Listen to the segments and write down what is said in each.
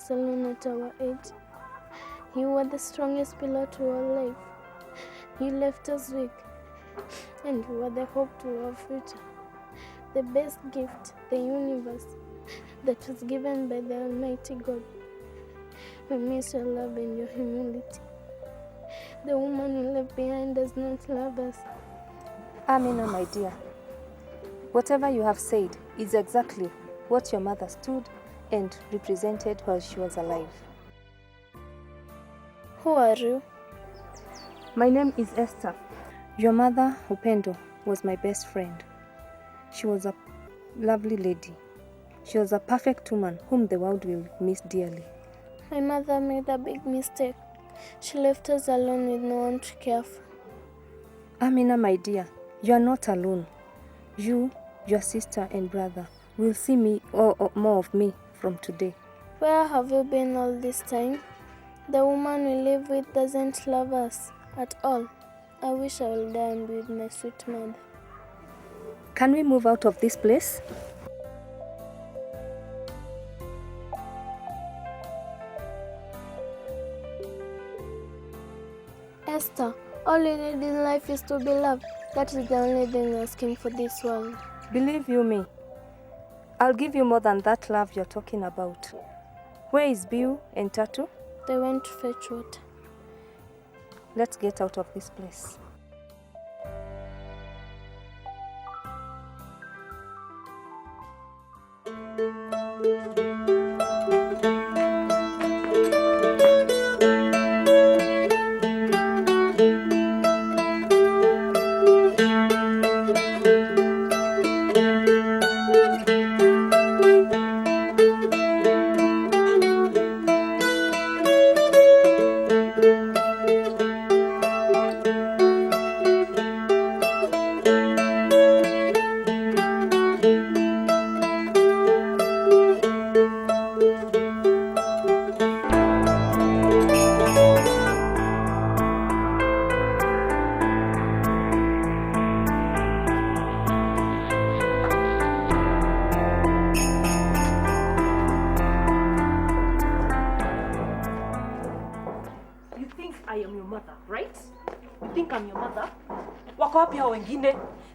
us alone at our age. You were the strongest pillar to our life. You left us weak, and you were the hope to our future. The best gift, the universe, that was given by the Almighty God. We miss your love and your humility. The woman you left behind does not love us. Amina, my dear, whatever you have said is exactly what your mother stood and represented while she was alive. Who are you? My name is Esther. Your mother, Upendo, was my best friend. She was a lovely lady. She was a perfect woman whom the world will miss dearly. My mother made a big mistake. She left us alone with no one to care for. Amina, my dear, you are not alone. You, your sister and brother will see me or more of me from today. Where have you been all this time? The woman we live with doesn't love us at all. I wish I will die and be with my sweet mother. Can we move out of this place? Esther, all you need in life is to be loved. That is the only thing asking for this world. Believe you me, I'll give you more than that love you're talking about. Where is Biu and Tatu? They went to fetch water. Let's get out of this place.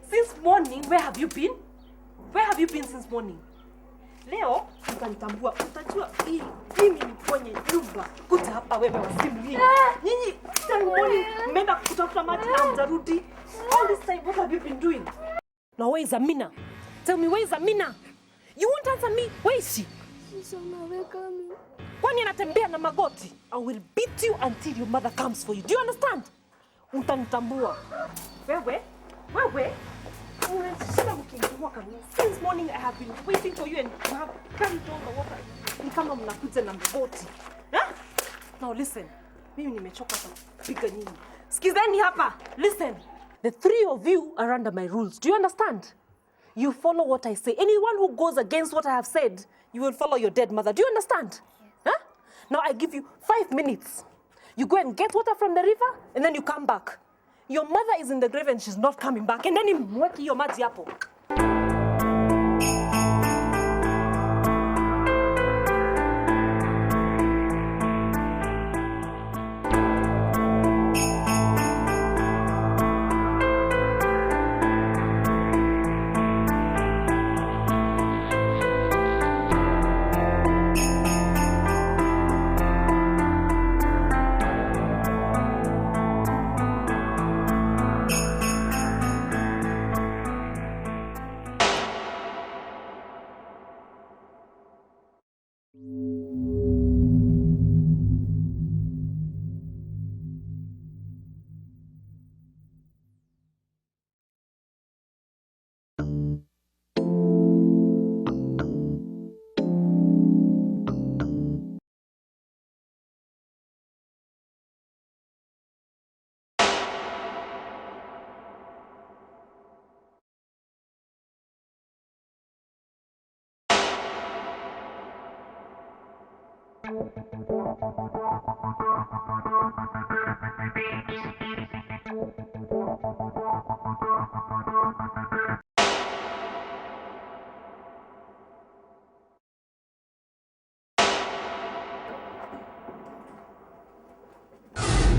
Since morning, where have you been? Where have you been since morning? Leo, utanitambua, utajua mimi ni kwenye nyumba. Kuja hapa wewe wasimu hii. Nyinyi, since morning, mmeenda kutafuta maji na mtarudi. All this time, what have you been doing? Now where is Amina? Tell me, where is Amina? You won't answer me. Where is she? She's on her way coming. Kwani anatembea na magoti? I will beat you until your mother comes for you. Do you understand? Utanitambua. Wewe? Since morning I have been waiting for you and you have carried all the water. Ni kama mnakuja na mboti. Now listen. Mimi nimechoka kupiga nyinyi. Sikizeni hapa. Listen. The three of you are under my rules. Do you understand? You follow what I say. Anyone who goes against what I have said, you will follow your dead mother. Do you understand? Yes. Now I give you 5 minutes. You go and get water from the river and then you come back. Your mother is in the grave and she's not coming back. And then you mweki hiyo maji hapo.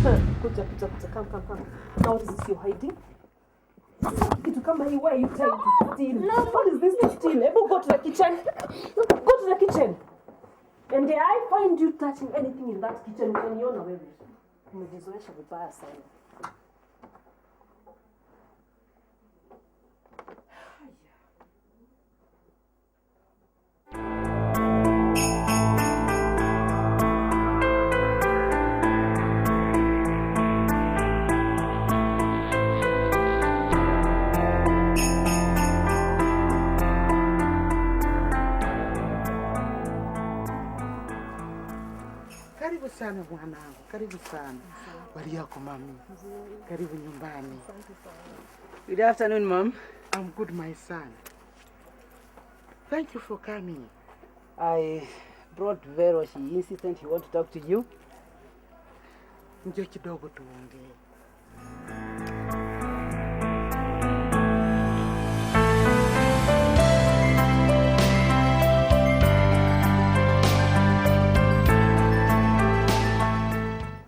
Kuja. Come. Now what is this you're hiding? Kitu kama hii, why are you trying to steal? No. What is this to steal? Ebu go to the kitchen. Go to the kitchen. And I find you touching anything in that kitchen, utaniona wewe. Umejizoesha vibaya sana. Karibu sana mwanangu, karibu sana. Wali yako mami, karibu nyumbani. Good afternoon, Mom. I'm good, my son. Thank you for coming. I brought Vero. She insisted she wants to talk to you. Njoo kidogo tuongee.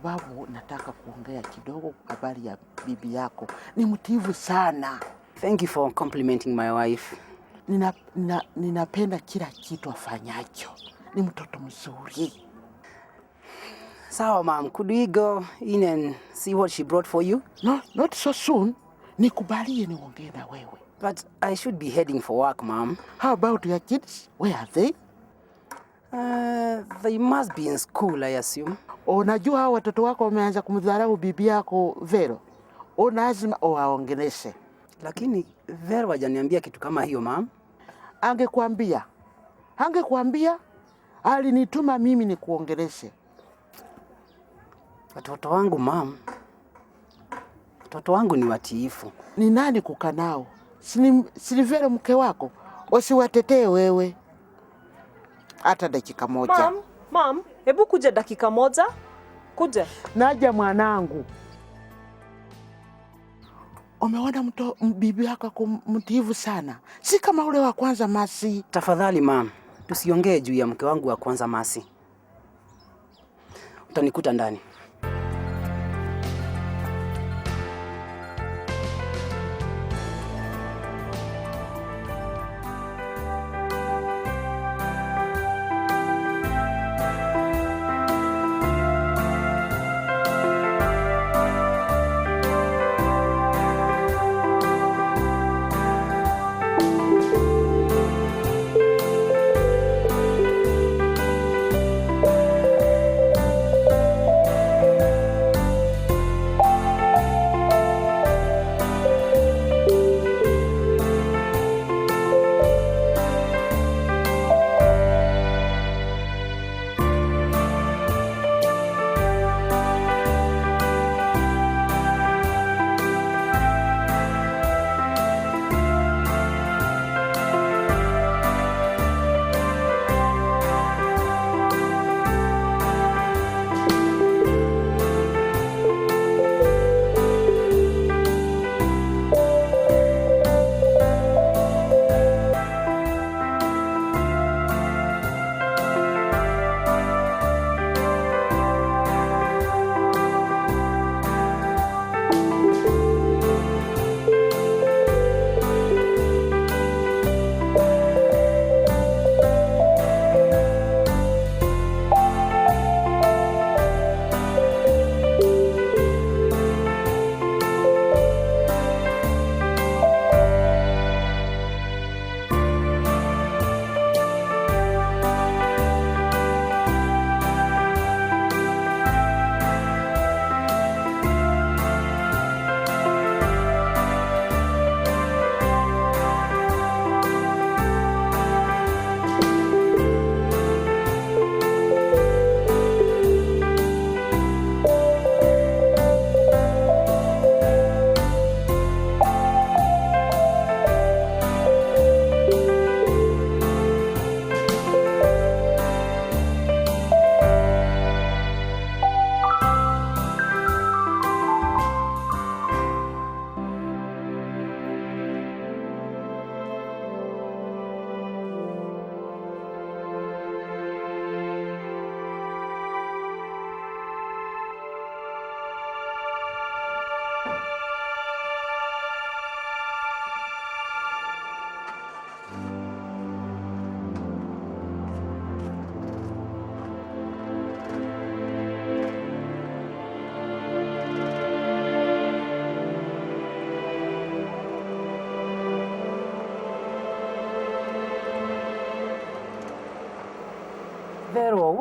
Babu, nataka kuongea kidogo habari ya bibi yako. Ni mtiifu sana. Thank you for complimenting my wife. Ninapenda kila kitu afanyacho. Ni mtoto mzuri. Sawa, Mom. Could we go in and see what she brought for you? No, not so soon. Nikubalie niongee na wewe. But I should be heading for work, Mom. How about your kids? Where are they? They must be in school, I assume. Unajua hao watoto wako wameanza kumdharau bibi yako Vero. Lazima waongeleshe. Lakini Vero hajaniambia kitu kama hiyo, Mom. Angekuambia alinituma mimi nikuongeleshe. Watoto wangu, Mom. Watoto wangu ni watiifu. Ni nani kukanao? Si Vero mke wako? Usiwatetee wewe. Hata dakika moja. Mom, hebu kuja dakika moja. Kuja. Naja mwanangu. Umeona bibi yako kumtiifu sana. Si kama ule wa kwanza Masi. Tafadhali, Mom. Tusiongee juu ya mke wangu wa kwanza Masi. Utanikuta ndani.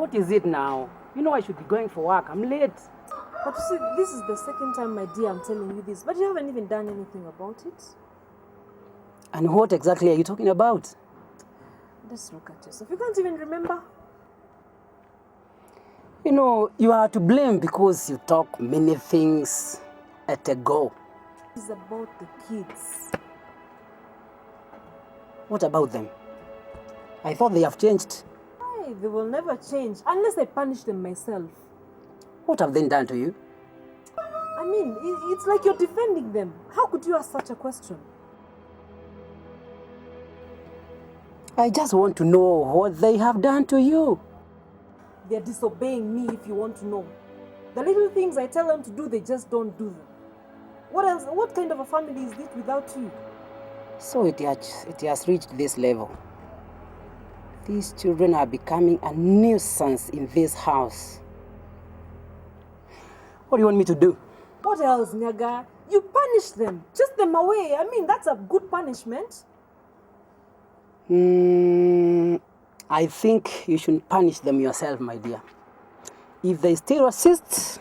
What is it now? You know I should be going for work. I'm late. But you see, this is the second time, my dear, I'm telling you this. But you haven't even done anything about it. And what exactly are you talking about? Just look at yourself. You can't even remember. You know, you are to blame because you talk many things at a go. It's about the kids. What about them? I thought they have changed. Hey, they will never change unless I punish them myself. What have they done to you? I mean, it's like you're defending them. How could you ask such a question? I just want to know what they have done to you. They're disobeying me, if you want to know. The little things I tell them to do, they just don't do them. What else? What kind of a family is this without you? So it has reached this level. These children are becoming a nuisance in this house. What do you want me to do? What else, Nyaga? You punish them. Chase them away. I mean, that's a good punishment. I think you should punish them yourself, my dear. If they still resist,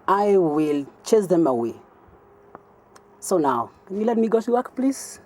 I will chase them away. So now, can you let me go to work, please?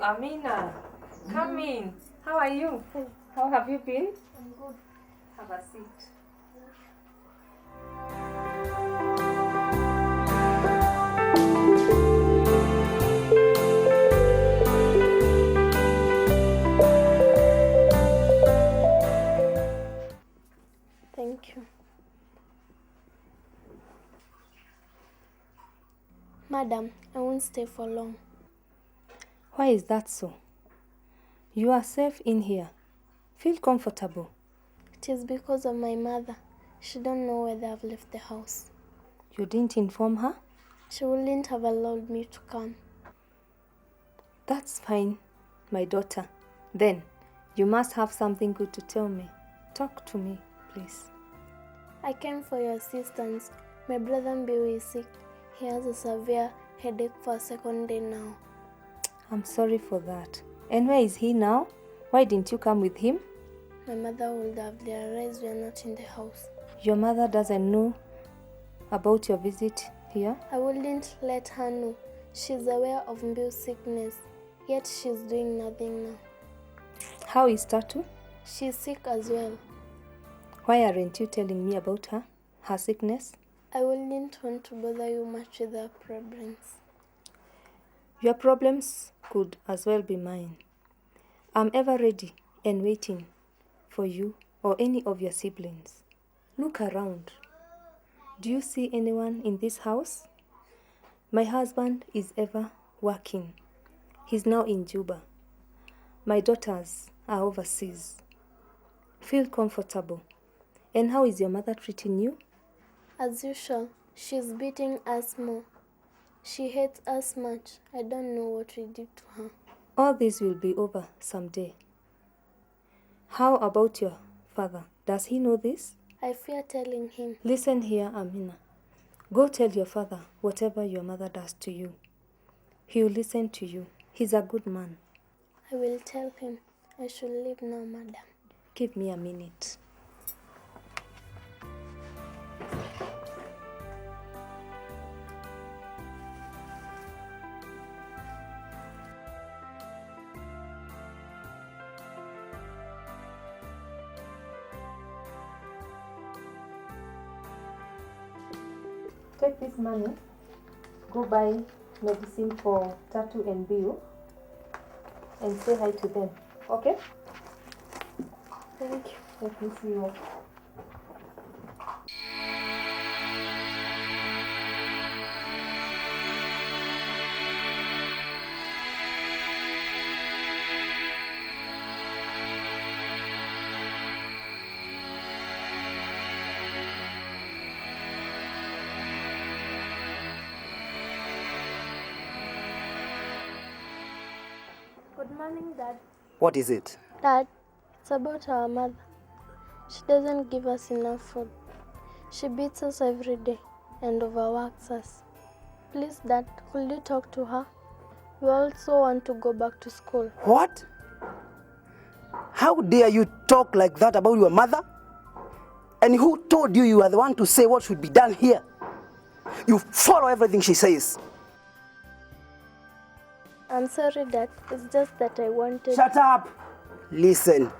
Amina, come in. How are you? How have you been? I'm good. Have a seat. Thank you. Madam, I won't stay for long. Why is that so? You are safe in here. Feel comfortable. It is because of my mother. She don't know whether I've left the house. You didn't inform her? She wouldn't have allowed me to come. That's fine, my daughter. Then, you must have something good to tell me. Talk to me, please. I came for your assistance. My brother Mbiu is sick. He has a severe headache for a second day now. I'm sorry for that. And where is he now? Why didn't you come with him? My mother would have realized we are not in the house. Your mother doesn't know about your visit here? I wouldn't let her know. She's aware of Mbiu's sickness, yet she's doing nothing now. How is Tatu? She's sick as well. Why aren't you telling me about her sickness? I wouldn't want to bother you much with her problems. Your problems could as well be mine. I'm ever ready and waiting for you or any of your siblings. Look around. Do you see anyone in this house? My husband is ever working. He's now in Juba. My daughters are overseas. Feel comfortable. And how is your mother treating you? As usual, she's beating us more. She hates us much. I don't know what we did to her. All this will be over someday. How about your father? Does he know this? I fear telling him. Listen here, Amina. Go tell your father whatever your mother does to you. He will listen to you. He's a good man. I will tell him. I should leave now, madam. Give me a minute. Take this money, go buy medicine for Tatu and Bill, and say hi to them, okay? Thank you. Let me see you. Good morning, Dad. What is it? Dad, it's about our mother. She doesn't give us enough food. She beats us every day and overworks us. Please, Dad, could you talk to her? We also want to go back to school. What? How dare you talk like that about your mother? And who told you you are the one to say what should be done here? You follow everything she says. I'm sorry, Dad. It's just that I wanted... Shut up! Listen.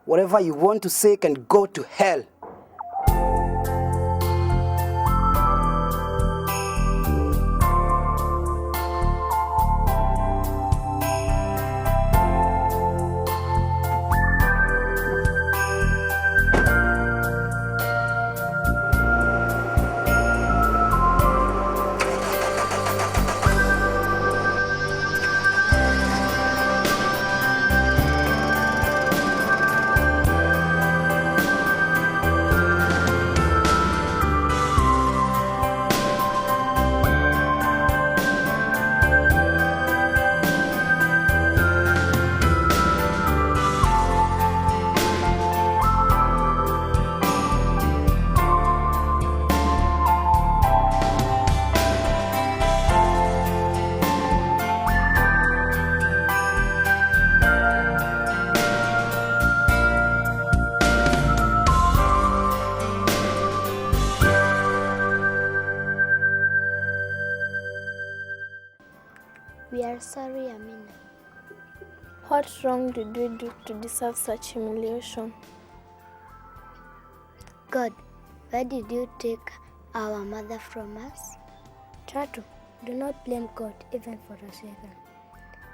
Whatever you want to say can go to hell. We are sorry, Amina. What wrong did we do to deserve such humiliation? God, why did you take our mother from us? Tatu, do not blame God even for a second.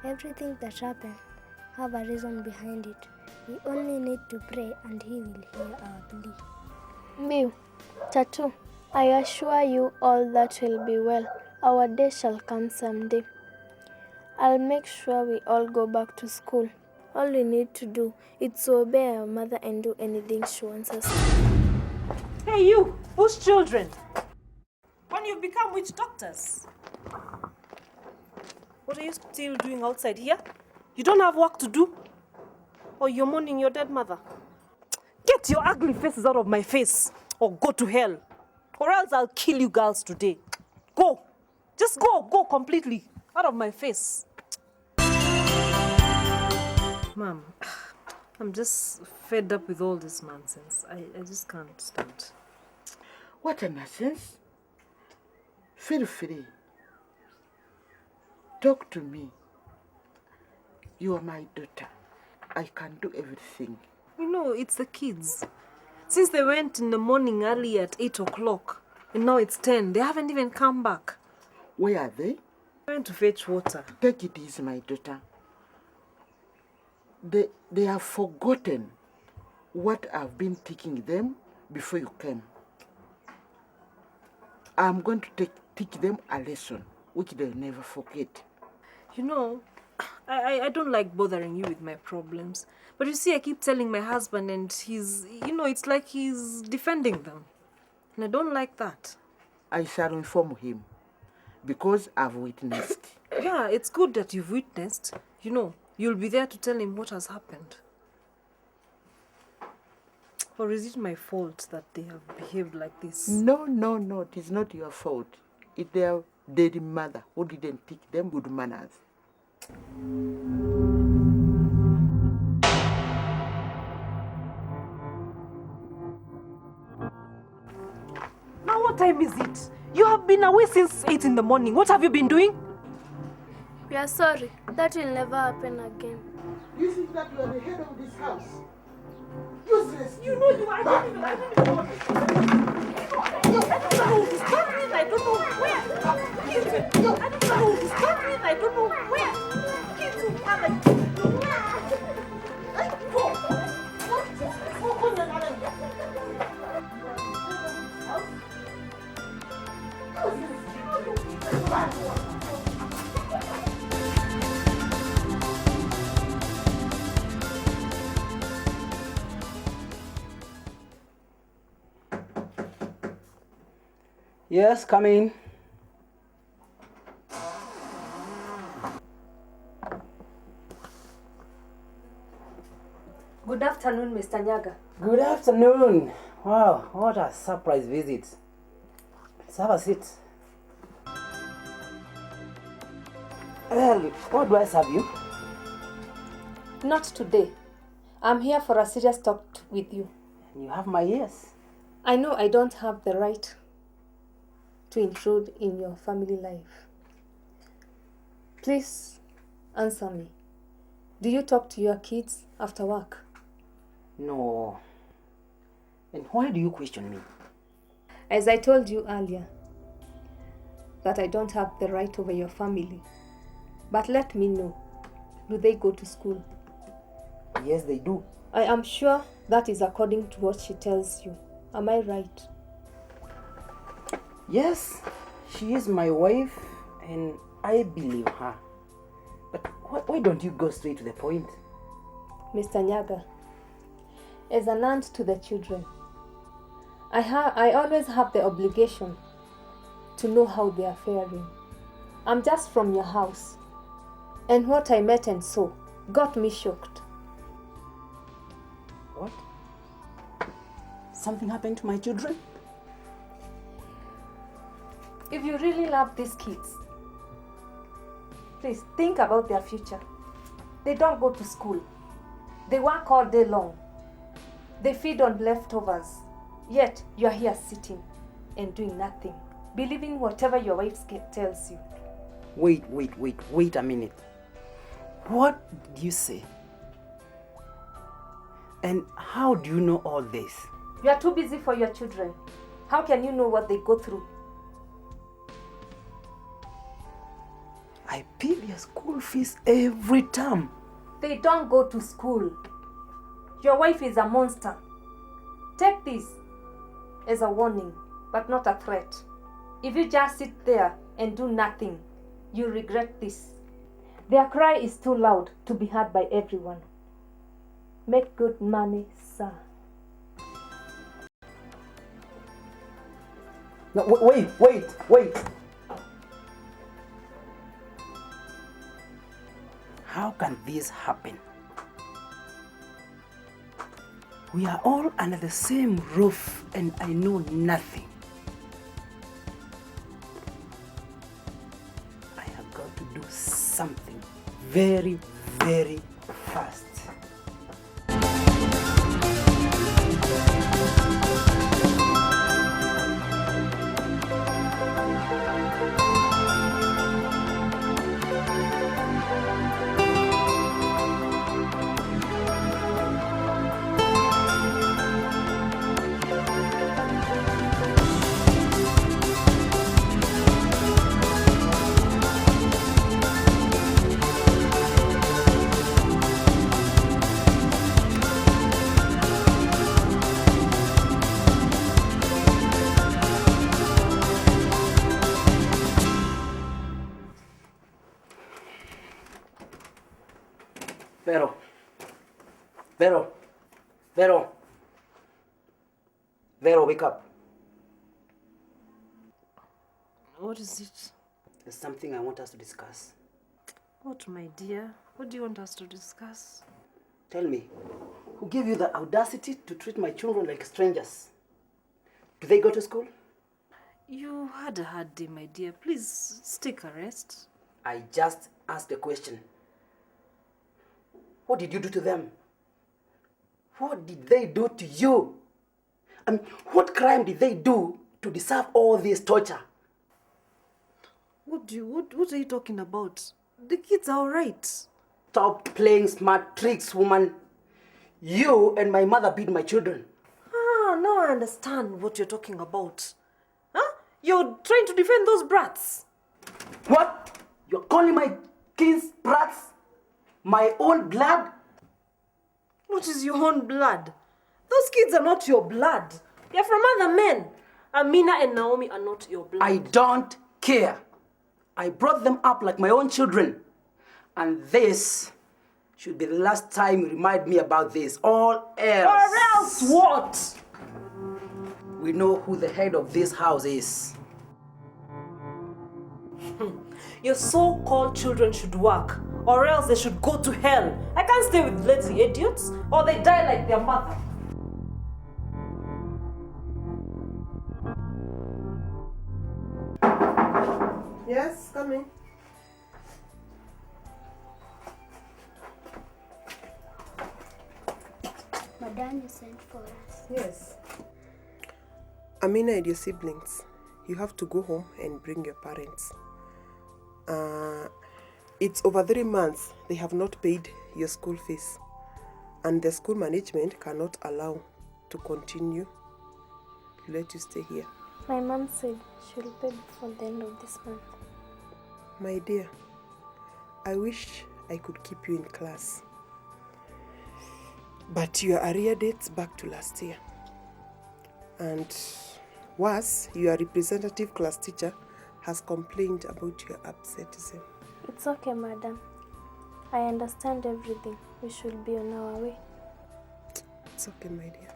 Everything that happened have a reason behind it. We only need to pray and He will hear our plea. Bill, Tatu, I assure you all that will be well. Our day shall come someday. I'll make sure we all go back to school. All we need to do is to obey our mother and do anything she wants us to. Hey, you! Whose children? When you've become witch doctors? What are you still doing outside here? You don't have work to do? Or you're mourning your dead mother? Get your ugly faces out of my face, or go to hell. Or else I'll kill you girls today. Go! Just go! Go completely out of my face. Mom, I'm just fed up with all this nonsense. I just can't stand. What a nonsense. Feel free. Talk to me. You are my daughter. I can do everything. You know, it's the kids. Since they went in the morning early at 8 o'clock, and now it's 10, they haven't even come back. Where are they? They went to fetch water. Take it easy, my daughter. They have forgotten what I've been teaching them before you came. I'm going to teach them a lesson which they'll never forget. You know, I don't like bothering you with my problems. But you see, I keep telling my husband and he's, you know, it's like he's defending them. And I don't like that. I shall inform him because I've witnessed. Yeah, it's good that you've witnessed. You know, you'll be there to tell him what has happened. Or is it my fault that they have behaved like this? No, it is not your fault. It's their dead mother who didn't teach them good manners. Now what time is it? You have been away since 8 in the morning. What have you been doing? We are sorry. That will never happen again. You think that you are the head of this house? Useless. You know you are. I don't even know what to stop me. I don't know where. I don't know to stop me. I don't know where. Yes, come in. Good afternoon, Mr. Nyaga. Good afternoon. Wow, what a surprise visit. Let's have a seat. Well, what do I serve you? Not today. I'm here for a serious talk with you. You have my ears. I know I don't have the right to intrude in your family life. Please answer me. Do you talk to your kids after work? No. And why do you question me? As I told you earlier, that I don't have the right over your family. But let me know, do they go to school? Yes, they do. I am sure that is according to what she tells you. Am I right? Yes, she is my wife and I believe her. But why don't you go straight to the point? Mr. Nyaga, as an aunt to the children, I always have the obligation to know how they are faring. I'm just from your house, and what I met and saw got me shocked. What? Something happened to my children? If you really love these kids, please think about their future. They don't go to school. They work all day long. They feed on leftovers. Yet you are here sitting and doing nothing, believing whatever your wife tells you. Wait a minute. What did you say? And how do you know all this? You are too busy for your children. How can you know what they go through? I pay their school fees every term. They don't go to school. Your wife is a monster. Take this as a warning, but not a threat. If you just sit there and do nothing, you regret this. Their cry is too loud to be heard by everyone. Make good money, sir. No, wait. How can this happen? We are all under the same roof and I know nothing. I have got to do something very, very fast. Vero, wake up. What is it? There's something I want us to discuss. What, my dear? What do you want us to discuss? Tell me, who gave you the audacity to treat my children like strangers? Do they go to school? You had a hard day, my dear. Please, take a rest. I just ask the question. What did you do to them? What did they do to you? I mean, what crime did they do to deserve all this torture? What are you talking about? The kids are all right. Stop playing smart tricks, woman. You and my mother beat my children. Now I understand what you're talking about. Huh? You're trying to defend those brats. What? You're calling my kids brats? My own blood? What is your own blood? Those kids are not your blood. They're from other men. Amina and Naomi are not your blood. I don't care. I brought them up like my own children. And this should be the last time you remind me about this. All else. Or else what? We know who the head of this house is. Your so-called children should work, or else they should go to hell. I can't stay with lazy idiots, or they die like their mother. Yes, come in. Madam, you sent for us. Yes. Amina and your siblings, you have to go home and bring your parents. It's over 3 months they have not paid your school fees, and the school management cannot allow to continue to let you stay here. My mom said she'll pay before the end of this month. My dear, I wish I could keep you in class, but your arrear dates back to last year. And worse, your representative class teacher has complained about your absenteeism. It's okay, madam. I understand everything. We should be on our way. It's okay, my dear.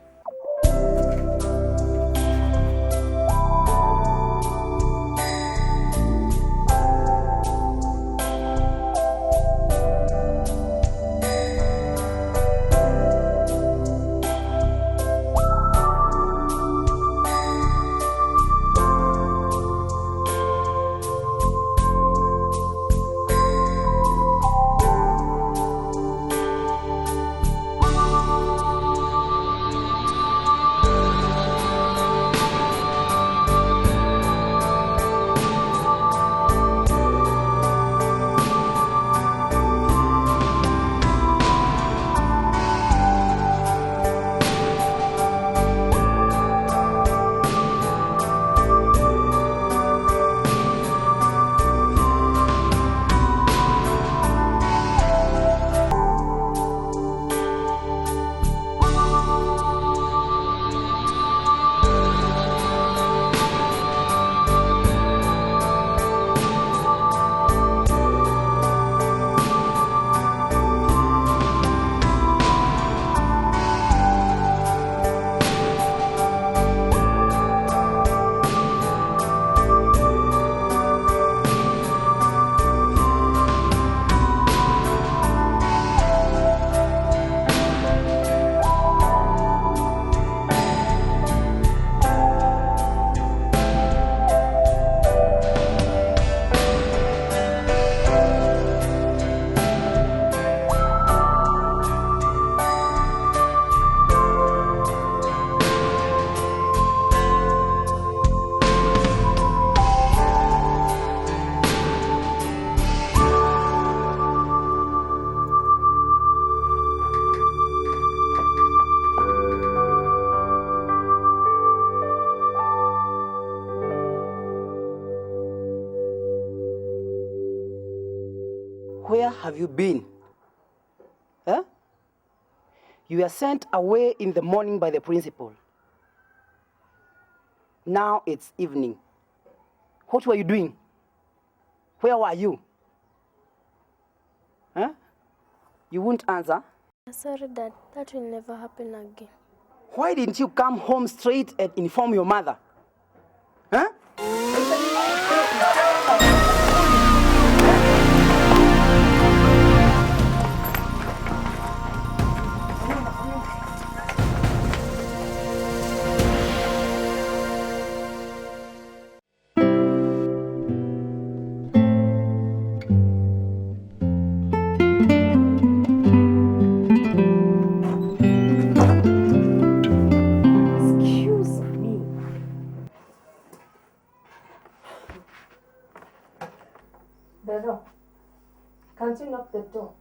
Where have you been? Huh? You were sent away in the morning by the principal. Now it's evening. What were you doing? Where were you? Huh? You won't answer? Sorry, Dad. That will never happen again. Why didn't you come home straight and inform your mother? Huh? Can't you knock the door?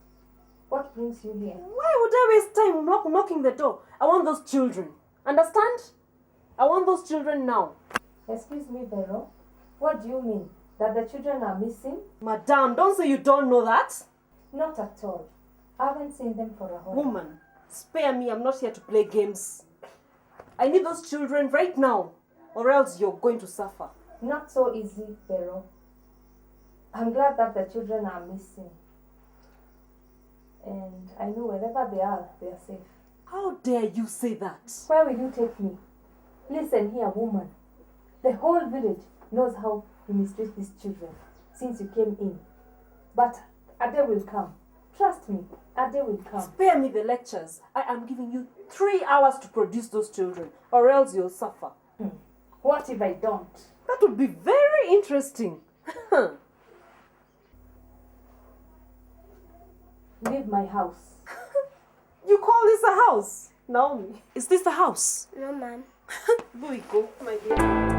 What brings you here? Why would I waste time knocking the door? I want those children. Understand? I want those children now. Excuse me, Vero. What do you mean? That the children are missing? Madam, don't say you don't know that. Not at all. I haven't seen them for a while. Woman, spare me. I'm not here to play games. I need those children right now, or else you're going to suffer. Not so easy, Vero. I'm glad that the children are missing. And I know wherever they are safe. How dare you say that? Where will you take me? Listen here, woman. The whole village knows how you mistreat these children since you came in. But a day will come. Trust me, a day will come. Spare me the lectures. I am giving you 3 hours to produce those children, or else you'll suffer. What if I don't? That would be very interesting. Leave my house. You call this a house? Naomi, is this the house? No, ma'am. There we go, my dear.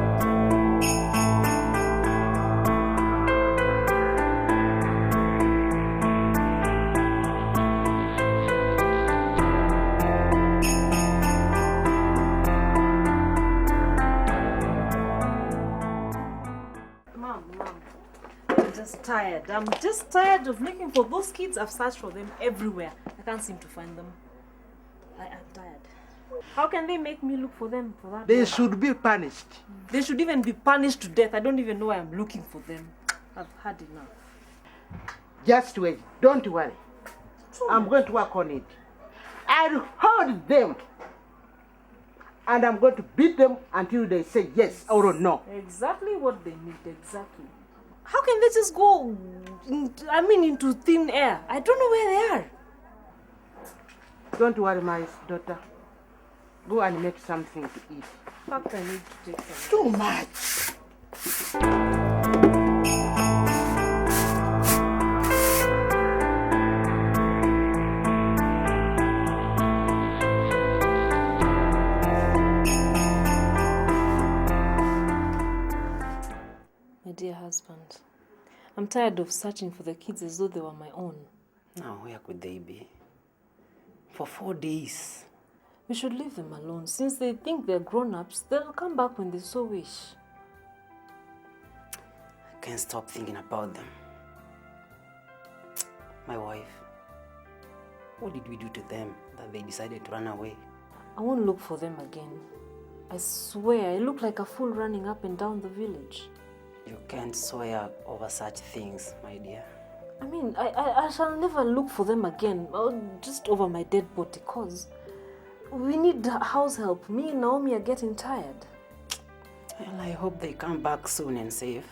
Tired. I'm just tired of looking for those kids. I've searched for them everywhere. I can't seem to find them. I am tired. How can they make me look for them for that? They should be punished. They should even be punished to death. I don't even know why I'm looking for them. I've had enough. Just wait. Don't worry. I'm going to work on it. I'll hold them. And I'm going to beat them until they say yes or no. Exactly what they need. Exactly. How can they just go, into thin air? I don't know where they are. Don't worry, my daughter. Go and make something to eat. In fact, I need to take some. Too much. My dear husband, I'm tired of searching for the kids as though they were my own. Now, where could they be? For 4 days. We should leave them alone. Since they think they're grown-ups, they'll come back when they so wish. I can't stop thinking about them. My wife. What did we do to them that they decided to run away? I won't look for them again. I swear, I look like a fool running up and down the village. You can't swear over such things, my dear. I mean, I shall never look for them again, just over my dead body, cause we need house help. Me and Naomi are getting tired. Well, I hope they come back soon and safe.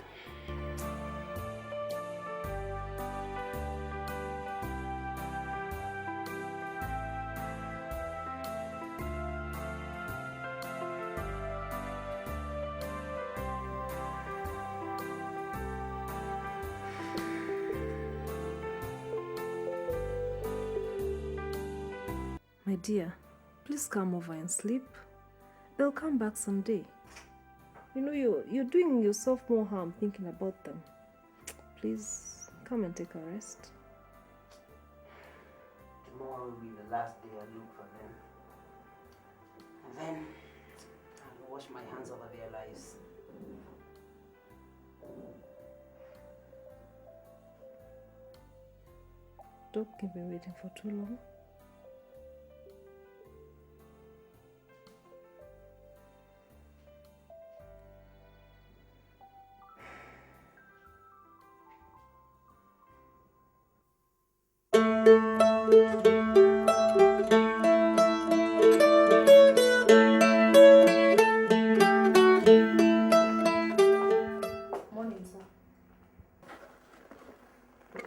My dear, please come over and sleep. They'll come back someday. You know, you're doing yourself more harm thinking about them. Please, come and take a rest. Tomorrow will be the last day I look for them. And then I'll wash my hands over their lives. Don't keep me waiting for too long.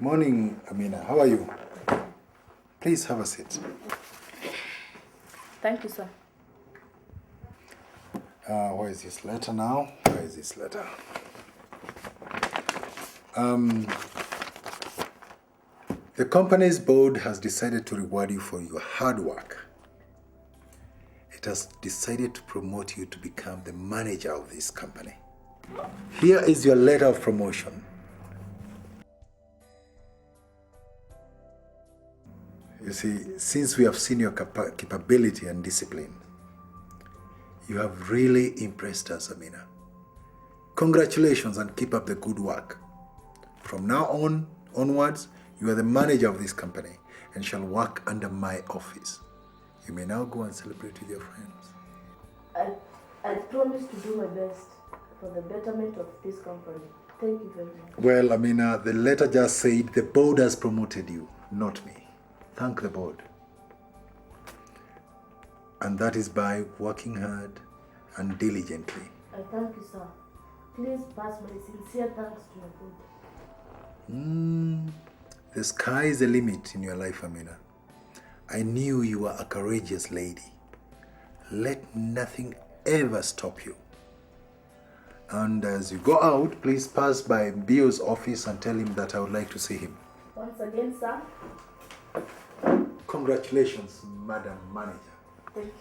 Morning, Amina. How are you? Please have a seat. Thank you, sir. Where is this letter now? Where is this letter? The company's board has decided to reward you for your hard work. It has decided to promote you to become the manager of this company. Here is your letter of promotion. You see, since we have seen your capability and discipline, you have really impressed us, Amina. Congratulations and keep up the good work. From now onwards, you are the manager of this company and shall work under my office. You may now go and celebrate with your friends. I promise to do my best for the betterment of this company. Thank you very much. Well, Amina, the letter just said the board has promoted you, not me. Thank the board. And that is by working hard and diligently. I thank you, sir. Please pass my sincere thanks to your board. The sky is the limit in your life, Amina. I knew you were a courageous lady. Let nothing ever stop you. And as you go out, please pass by Bio's office and tell him that I would like to see him. Once again, sir. Congratulations, Madam Manager. Thank you.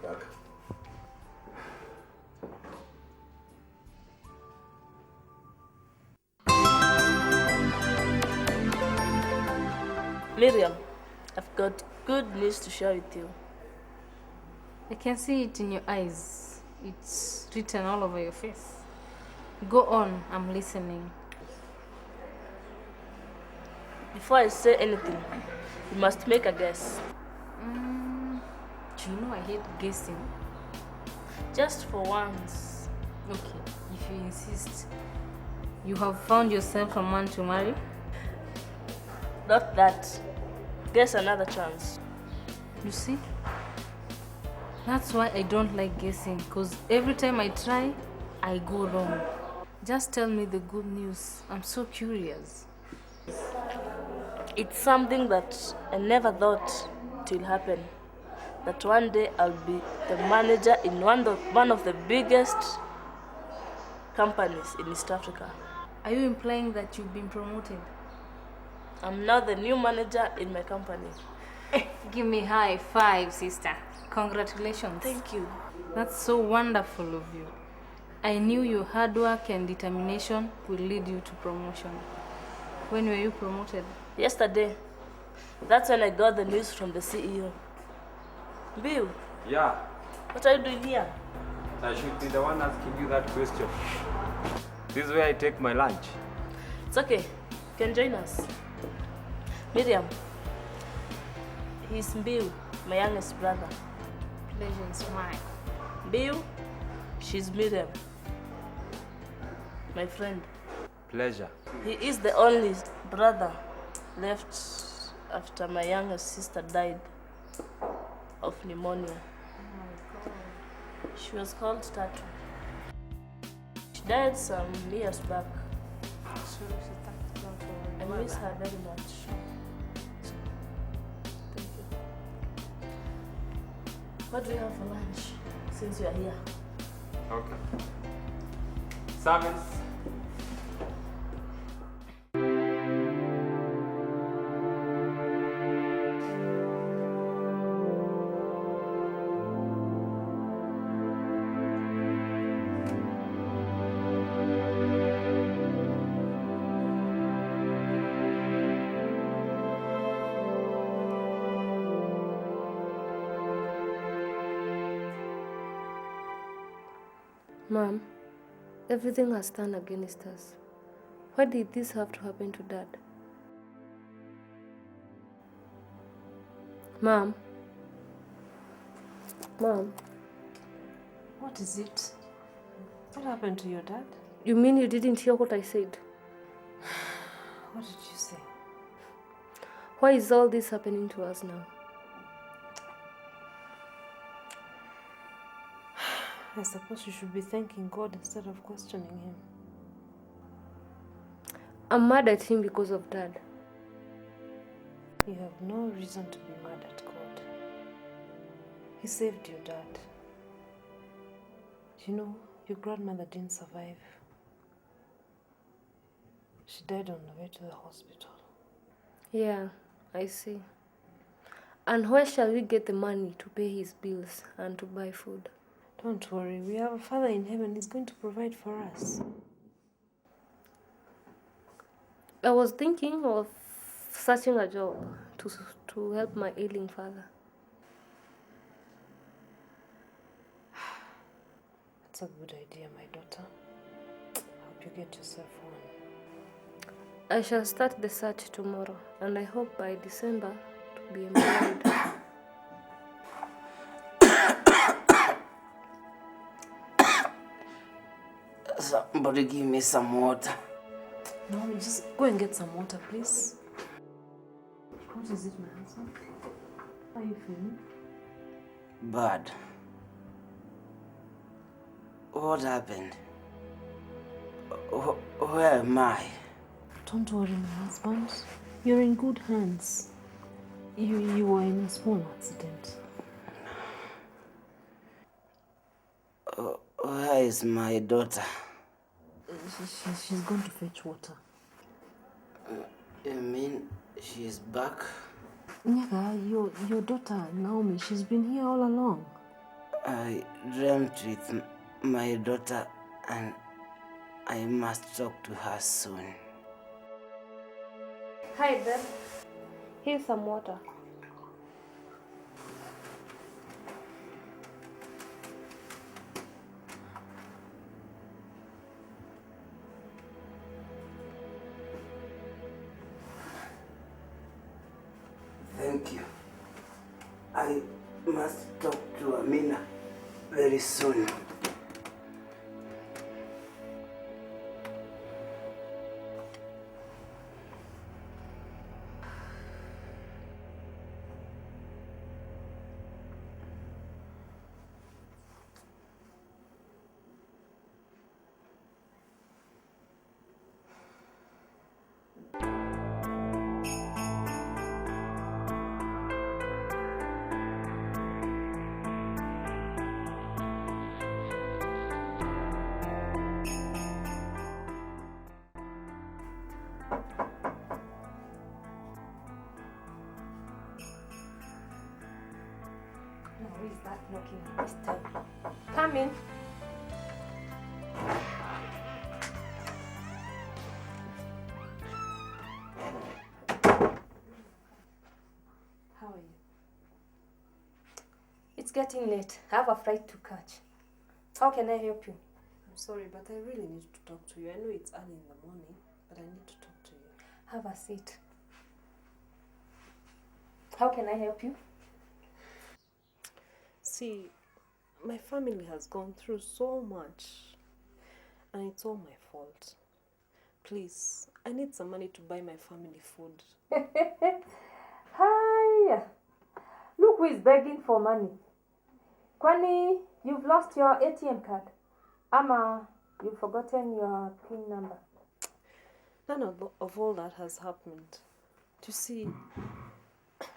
Welcome. Miriam, I've got good news to share with you. I can see it in your eyes. It's written all over your face. Go on, I'm listening. Before I say anything, you must make a guess. Do you know I hate guessing? Just for once. Okay, if you insist. You have found yourself a man to marry? Not that. Guess another chance. You see? That's why I don't like guessing, because every time I try, I go wrong. Just tell me the good news. I'm so curious. It's something that I never thought it will happen. That one day I'll be the manager in one of the biggest companies in East Africa. Are you implying that you've been promoted? I'm now the new manager in my company. Give me high five, sister. Congratulations. Thank you. That's so wonderful of you. I knew your hard work and determination will lead you to promotion. When were you promoted? Yesterday. That's when I got the news from the CEO. Bill. Yeah. What are you doing here? I should be the one asking you that question. This is where I take my lunch. It's okay. You can join us. Miriam. He's Bill, my youngest brother. Pleasure's mine. Bill, she's Miriam, my friend. Pleasure. He is the only brother left after my youngest sister died of pneumonia. Oh my God. She was called Tatu. She died some years back. I miss her very much. Thank you. What do you have for lunch since you are here? Okay. Servants. Mom, everything has turned against us. Why did this have to happen to Dad? Mom? Mom? What is it? What happened to your dad? You mean you didn't hear what I said? What did you say? Why is all this happening to us now? I suppose you should be thanking God instead of questioning him. I'm mad at him because of Dad. You have no reason to be mad at God. He saved your dad. You know, your grandmother didn't survive. She died on the way to the hospital. Yeah, I see. And where shall we get the money to pay his bills and to buy food? Don't worry, we have a Father in heaven. He's going to provide for us. I was thinking of searching a job to help my ailing father. That's a good idea, my daughter. Hope you get yourself one. I shall start the search tomorrow, and I hope by December to be employed. Somebody give me some water. No, just go and get some water, please. What is it, my husband? How are you feeling? Bad. What happened? Where am I? Don't worry, my husband. You're in good hands. You were in a small accident. Where is my daughter? She's going to fetch water. You mean she's back? Nyaga, your daughter, Naomi, she's been here all along. I dreamt with my daughter and I must talk to her soon. Hi, Dad. Here's some water. Thank you. I must talk to Amina very soon. Who is that knocking at this time? Come in. How are you? It's getting late. I have a flight to catch. How can I help you? I'm sorry, but I really need to talk to you. I know it's early in the morning, but I need to talk to you. Have a seat. How can I help you? See, my family has gone through so much, and it's all my fault. Please, I need some money to buy my family food. Hi! Look who is begging for money. Kwani, you've lost your ATM card. Ama, you've forgotten your PIN number. None of all that has happened. You see,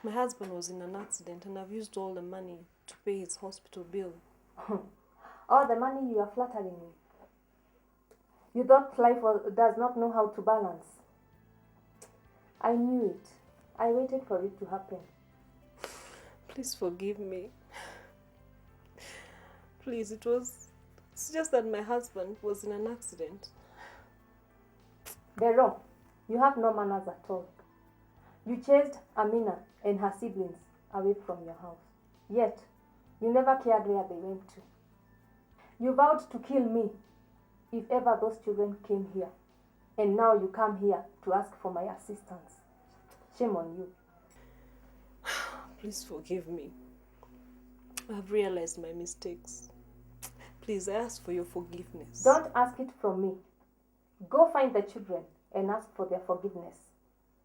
my husband was in an accident and I've used all the money to pay his hospital bill. All the money you are flattering me. You thought life does not know how to balance. I knew it. I waited for it to happen. Please forgive me. Please, it's just that my husband was in an accident. Bero, you have no manners at all. You chased Amina and her siblings away from your house. Yet, you never cared where they went to. You vowed to kill me if ever those children came here. And now you come here to ask for my assistance. Shame on you. Please forgive me. I have realized my mistakes. Please, I ask for your forgiveness. Don't ask it from me. Go find the children and ask for their forgiveness.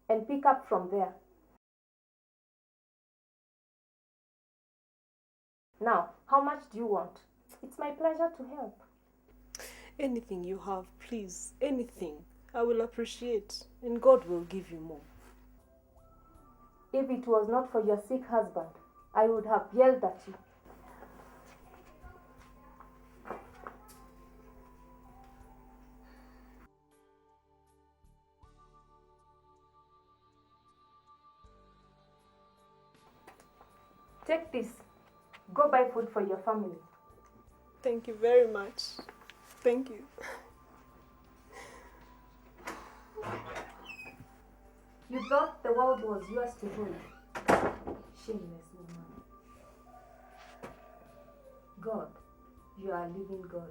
And pick up from there. Now, how much do you want? It's my pleasure to help. Anything you have, please, anything, I will appreciate, and God will give you more. If it was not for your sick husband, I would have yelled at you. Take this. Go buy food for your family. Thank you very much. Thank you. You thought the world was yours to hold. Shameless woman. God, you are a living God.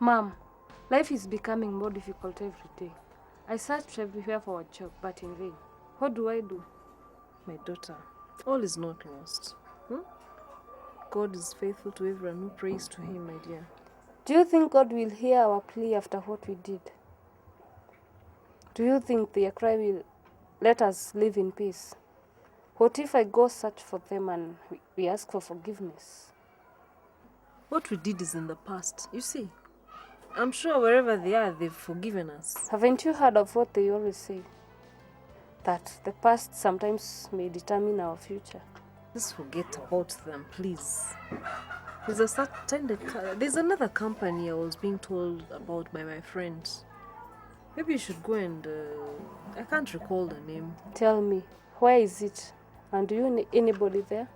Mom, life is becoming more difficult every day. I searched everywhere for a job, but in vain. What do I do? My daughter, all is not lost. God is faithful to everyone who prays to him, my dear. Do you think God will hear our plea after what we did? Do you think their cry will let us live in peace? What if I go search for them and we ask for forgiveness? What we did is in the past, you see. I'm sure wherever they are, they've forgiven us. Haven't you heard of what they always say? That the past sometimes may determine our future. Just forget about them, please. There's another company I was being told about by my friends. Maybe you should go and... I can't recall the name. Tell me, where is it? And do you know anybody there?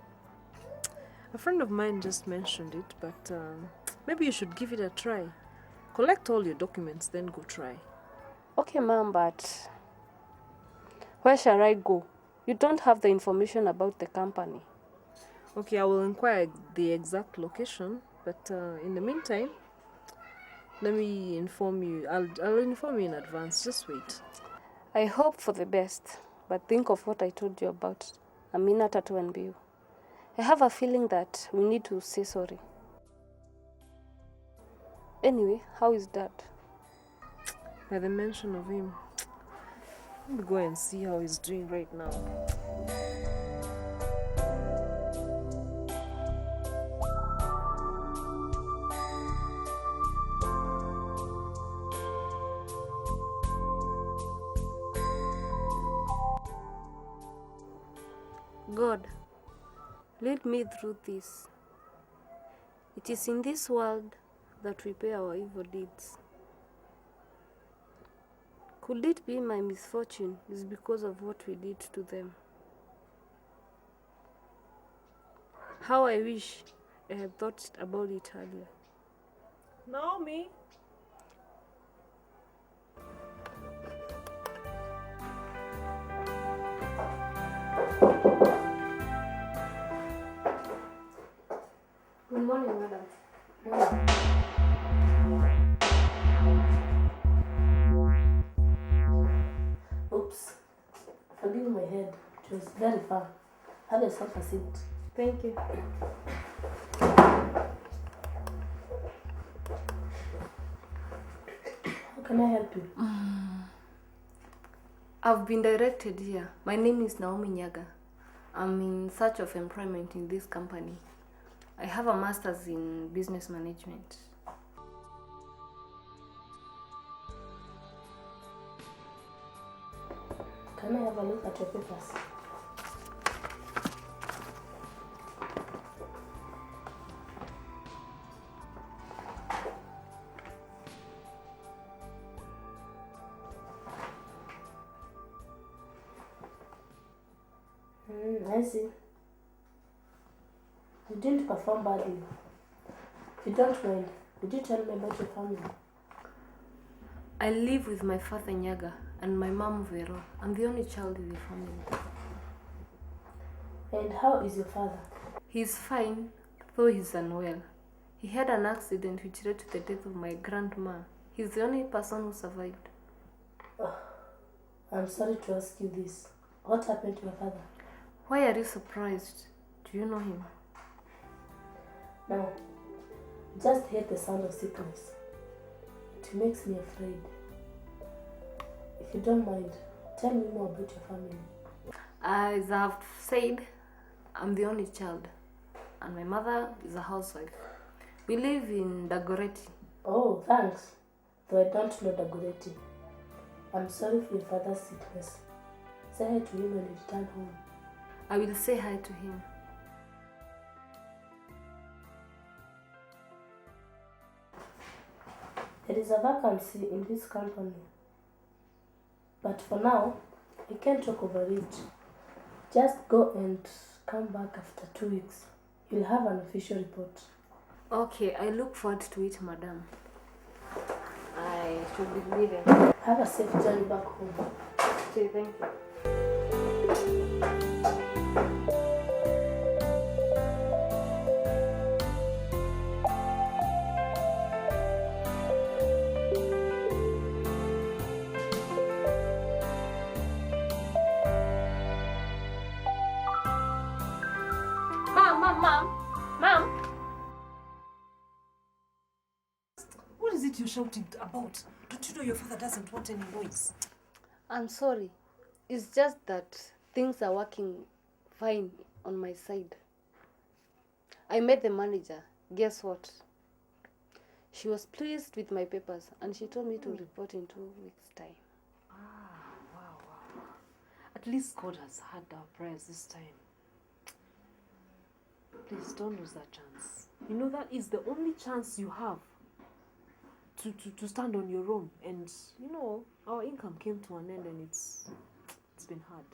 A friend of mine just mentioned it, but maybe you should give it a try. Collect all your documents, then go try. Okay, Mom, but where shall I go? You don't have the information about the company. Okay, I will inquire the exact location, but in the meantime, let me inform you. I'll inform you in advance. Just wait. I hope for the best, but think of what I told you about Aminata and Biu. I have a feeling that we need to say sorry. Anyway, how is Dad? By the mention of him, let me go and see how he's doing right now. God, lead me through this. It is in this world that we pay our evil deeds. Could it be my misfortune is because of what we did to them? How I wish I had thought about it earlier. Naomi? Good morning, madam. Oops. Forgive my head. It was very far. Have yourself a seat. Thank you. How can I help you? I've been directed here. My name is N.NJUGUNA. I'm in search of employment in this company. I have a master's in business management. Can I have a look at your papers? I see. You didn't perform badly. If you don't mind, would you tell me about your family? I live with my father Nyaga and my mom Vero. I'm the only child in the family. And how is your father? He's fine, though he's unwell. He had an accident which led to the death of my grandma. He's the only person who survived. Oh, I'm sorry to ask you this. What happened to your father? Why are you surprised? Do you know him? No. Just hate the sound of sickness. It makes me afraid. If you don't mind, tell me more about your family. As I've said, I'm the only child. And my mother is a housewife. We live in Dagoretti. Oh, thanks. Though I don't know Dagoretti. I'm sorry for your father's sickness. Say hi to him when you return home. I will say hi to him. There is a vacancy in this company. But for now, I can't talk over it. Just go and come back after 2 weeks. You'll have an official report. Okay, I look forward to it, madam. I should be leaving. Have a safe journey back home. Okay, thank you. Mom! What is it you're shouting about? Don't you know your father doesn't want any noise? I'm sorry. It's just that things are working fine on my side. I met the manager. Guess what? She was pleased with my papers and she told me to report in 2 weeks' time. Wow. At least God has heard our prayers this time. Please don't lose that chance. You know that is the only chance you have to stand on your own. And you know, our income came to an end and it's been hard.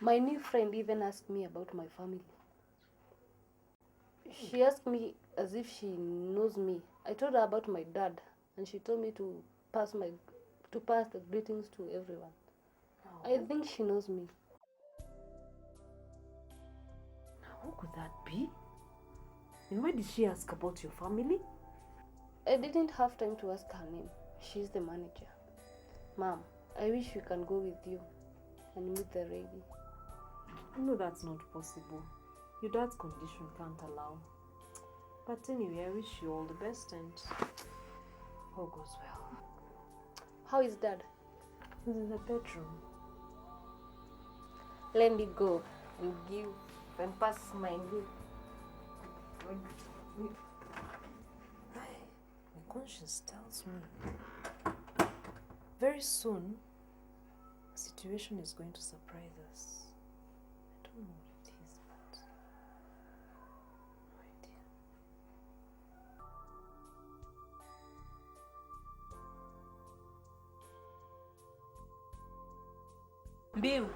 My new friend even asked me about my family. She asked me as if she knows me. I told her about my dad and she told me to pass the greetings to everyone. I think she knows me. Who could that be? And why did she ask about your family? I didn't have time to ask her name. She's the manager. Mom, I wish we can go with you and meet the lady. No, that's not possible. Your dad's condition can't allow. But anyway, I wish you all the best and all goes well. How is Dad? He's in the bedroom. Let me go and give and pass my leave. My conscience tells me very soon a situation is going to surprise us. I don't know what it is, but no idea. Bill,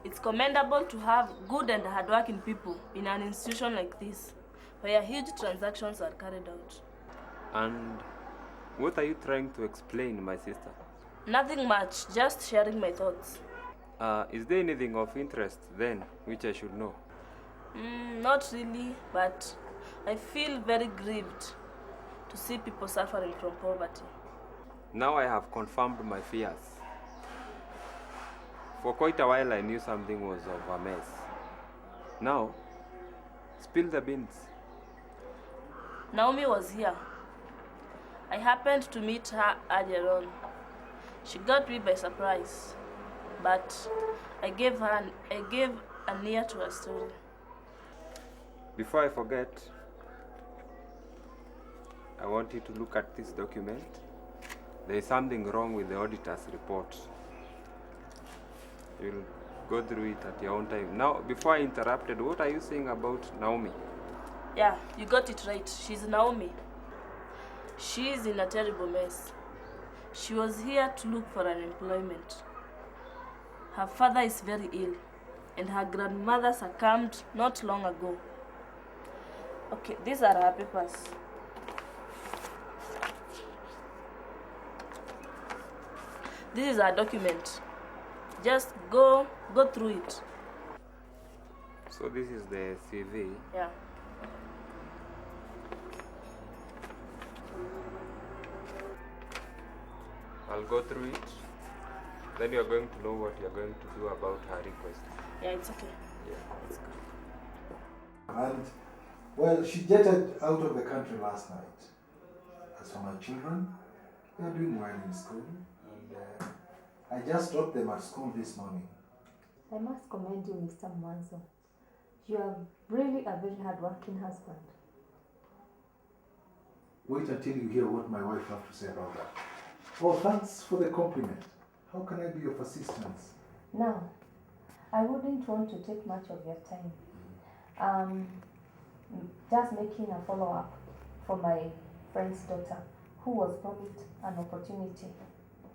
it's commendable to have good and hardworking people in an institution like this, where huge transactions are carried out. And what are you trying to explain, my sister? Nothing much, just sharing my thoughts. Is there anything of interest then, which I should know? Not really, but I feel very grieved to see people suffering from poverty. Now I have confirmed my fears. For quite a while I knew something was of a mess. Now, spill the beans. Naomi was here. I happened to meet her earlier on. She got me by surprise, but I gave an ear to her story. Before I forget, I want you to look at this document. There is something wrong with the auditor's report. You'll go through it at your own time. Now, before I interrupted, what are you saying about Naomi? Yeah, you got it right. She's Naomi. She's in a terrible mess. She was here to look for an employment. Her father is very ill, and her grandmother succumbed not long ago. Okay, these are her papers. This is our document. Just go through it. So this is the CV. Yeah. I'll go through it. Then you're going to know what you're going to do about her request. Yeah, it's okay. Yeah. Let's go. And, well, she jetted out of the country last night. As for my children, they're doing well in school. And I just dropped them at school this morning. I must commend you, Mr. Mwanzo. You are really a very hard-working husband. Wait until you hear what my wife has to say about that. Oh, thanks for the compliment. How can I be of assistance? Now, I wouldn't want to take much of your time. Just making a follow-up for my friend's daughter who was promised an opportunity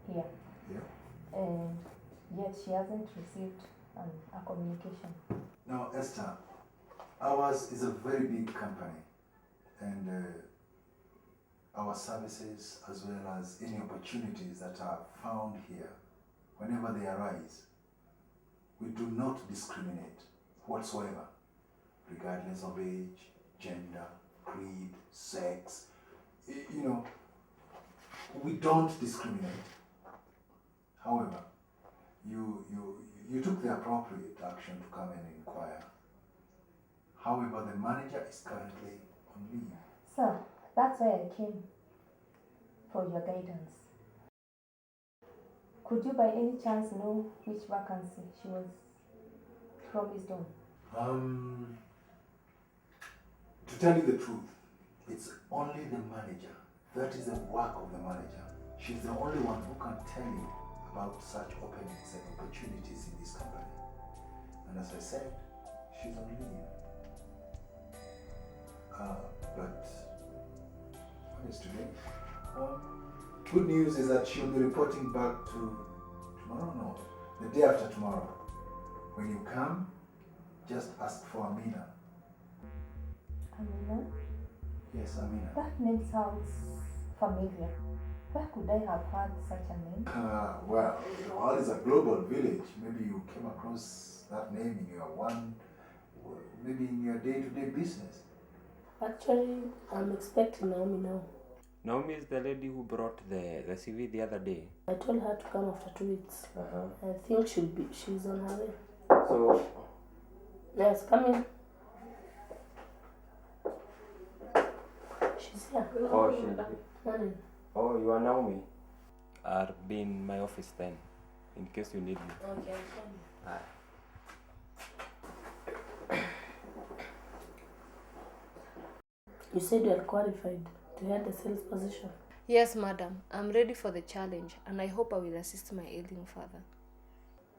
here. Yeah. And yet she hasn't received a communication. Now, Esther, ours is a very big company, and our services, as well as any opportunities that are found here, whenever they arise, we do not discriminate whatsoever, regardless of age, gender, creed, sex. You know, we don't discriminate. However, you took the appropriate action to come and inquire. However, the manager is currently on leave. Sir, that's why I came, for your guidance. Could you by any chance know which vacancy she was promised on? To tell you the truth, it's only the manager. That is the work of the manager. She's the only one who can tell you about such openings and opportunities in this company. And as I said, she's on leave. But what is today? Good news is that she'll be reporting back to tomorrow, no, the day after tomorrow. When you come, just ask for Amina. Amina? Yes, Amina. That name sounds familiar. Where could I have heard such a name? Well, the world is a global village. Maybe you came across that name in your maybe in your day-to-day business. Actually, I'm expecting Naomi now. Naomi is the lady who brought the CV the other day. I told her to come after 2 weeks. I think she's on her way. So, Yes, come in. She's here. oh, she's Morning. Oh, you are Naomi? I'll be in my office then, in case you need me. Okay, I'm coming. You said you are qualified to head the sales position. Yes, madam. I'm ready for the challenge, and I hope I will assist my ailing father.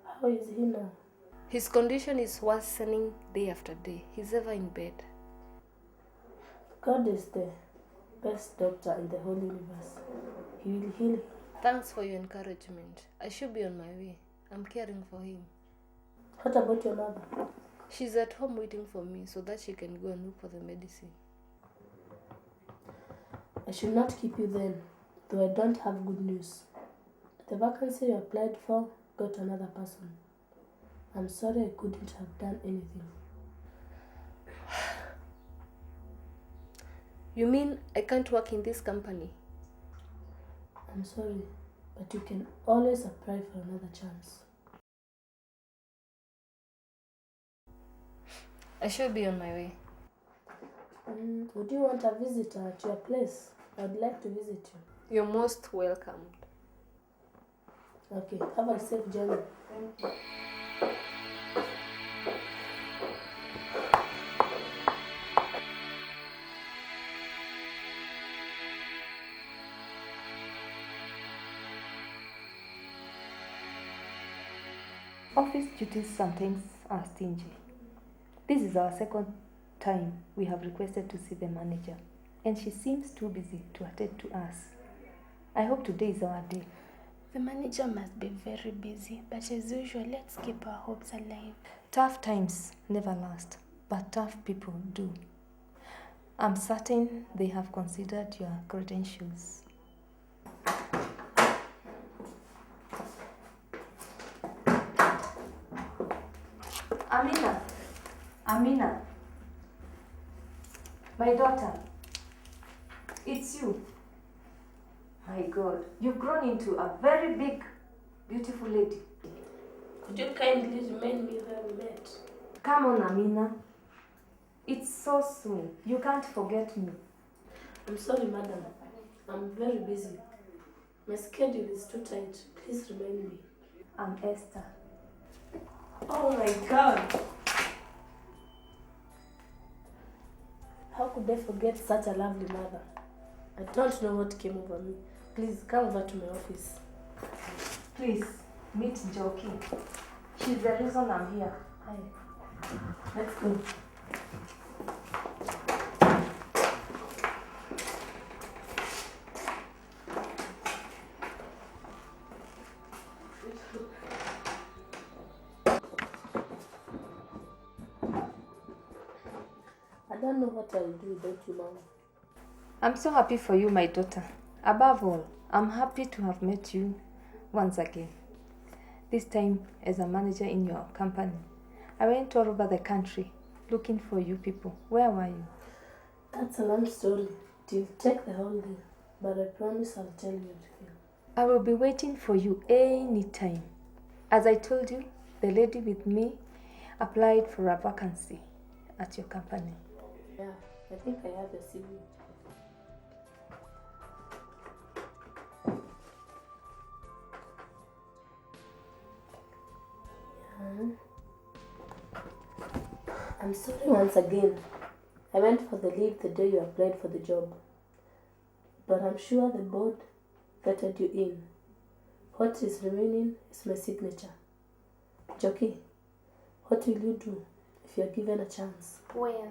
How is he now? His condition is worsening day after day. He's ever in bed. God is the best doctor in the whole universe. He will heal him. Thanks for your encouragement. I should be on my way. I'm caring for him. What about your mother? She's at home waiting for me so that she can go and look for the medicine. I should not keep you then, though I don't have good news. The vacancy you applied for got another person. I'm sorry I couldn't have done anything. You mean I can't work in this company? I'm sorry, but you can always apply for another chance. I should be on my way. Would you want a visitor at your place? I'd like to visit you. You're most welcome. Okay, have a safe journey. Thank you. Office duties sometimes are stingy. This is our second time we have requested to see the manager, and she seems too busy to attend to us. I hope today is our day. The manager must be very busy, but as usual, let's keep our hopes alive. Tough times never last, but tough people do. I'm certain they have considered your credentials. Amina, my daughter, it's you. My God, you've grown into a very big, beautiful lady. Could you kindly remind me where we met? Come on, Amina. It's so soon. You can't forget me. I'm sorry, madam. I'm very busy. My schedule is too tight. Please remind me. I'm Esther. Oh my God! How could I forget such a lovely mother? I don't know what came over me. Please come over to my office. Please, meet Joki. She's the reason I'm here. Hi. Let's go. don't know what I'll do without you, Mama. I'm so happy for you, my daughter. Above all, I'm happy to have met you once again. This time as a manager in your company. I went all over the country looking for you people. Where were you? That's a long story. It will take the whole day, but I promise I'll tell you everything. I will be waiting for you anytime. As I told you, the lady with me applied for a vacancy at your company. Yeah, I think I have a CV. I'm sorry once again. I went for the leave the day you applied for the job. But I'm sure the board vetted you in. What is remaining is my signature. Jockey, what will you do if you're given a chance? Well,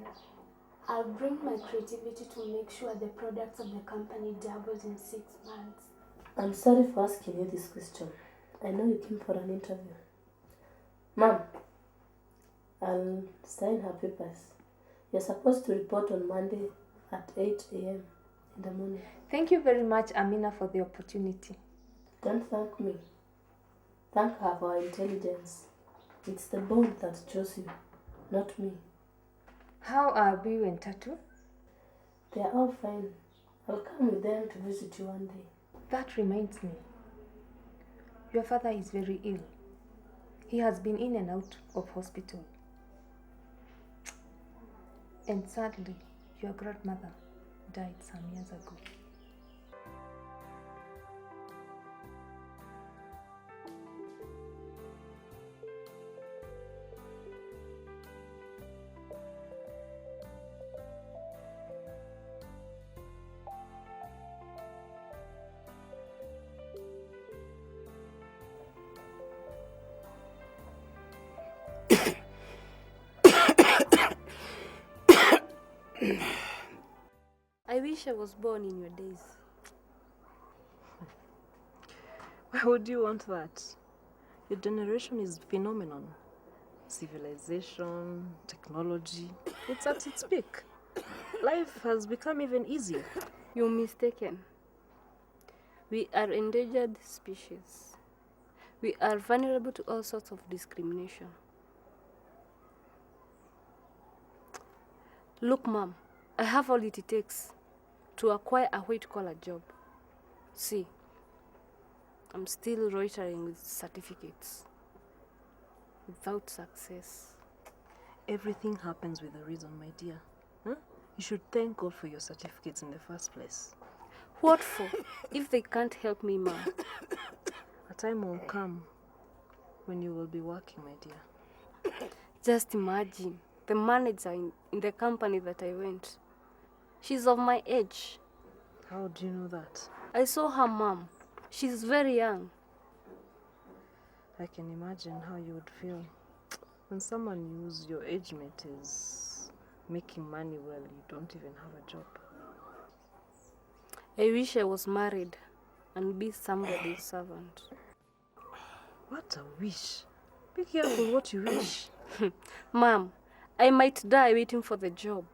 I'll bring my creativity to make sure the products of the company doubles in 6 months. I'm sorry for asking you this question. I know you came for an interview. Mom, I'll sign her papers. You're supposed to report on Monday at 8 a.m. in the morning. Thank you very much, Amina, for the opportunity. Don't thank me. Thank her for her intelligence. It's the board that chose you, not me. How are Biu and Tatu? They are all fine. I'll come with them to visit you one day. That reminds me. Your father is very ill. He has been in and out of hospital. And sadly, your grandmother died some years ago. I wish I was born in your days. Why would you want that? Your generation is phenomenon. Civilization, technology, it's at its peak. Life has become even easier. You're mistaken. We are endangered species. We are vulnerable to all sorts of discrimination. Look, Mom, I have all it takes to acquire a white-collar job. See, I'm still loitering with certificates without success. Everything happens with a reason, my dear. Huh? You should thank God for your certificates in the first place. What for, if they can't help me, Mom? A time will come when you will be working, my dear. Just imagine, the manager in the company that I went, she's of my age. How do you know that? I saw her, Mom. She's very young. I can imagine how you would feel when someone who's your age mate is making money while you don't even have a job. I wish I was married and be somebody's servant. What a wish. Be careful what you wish. Mom, I might die waiting for the job.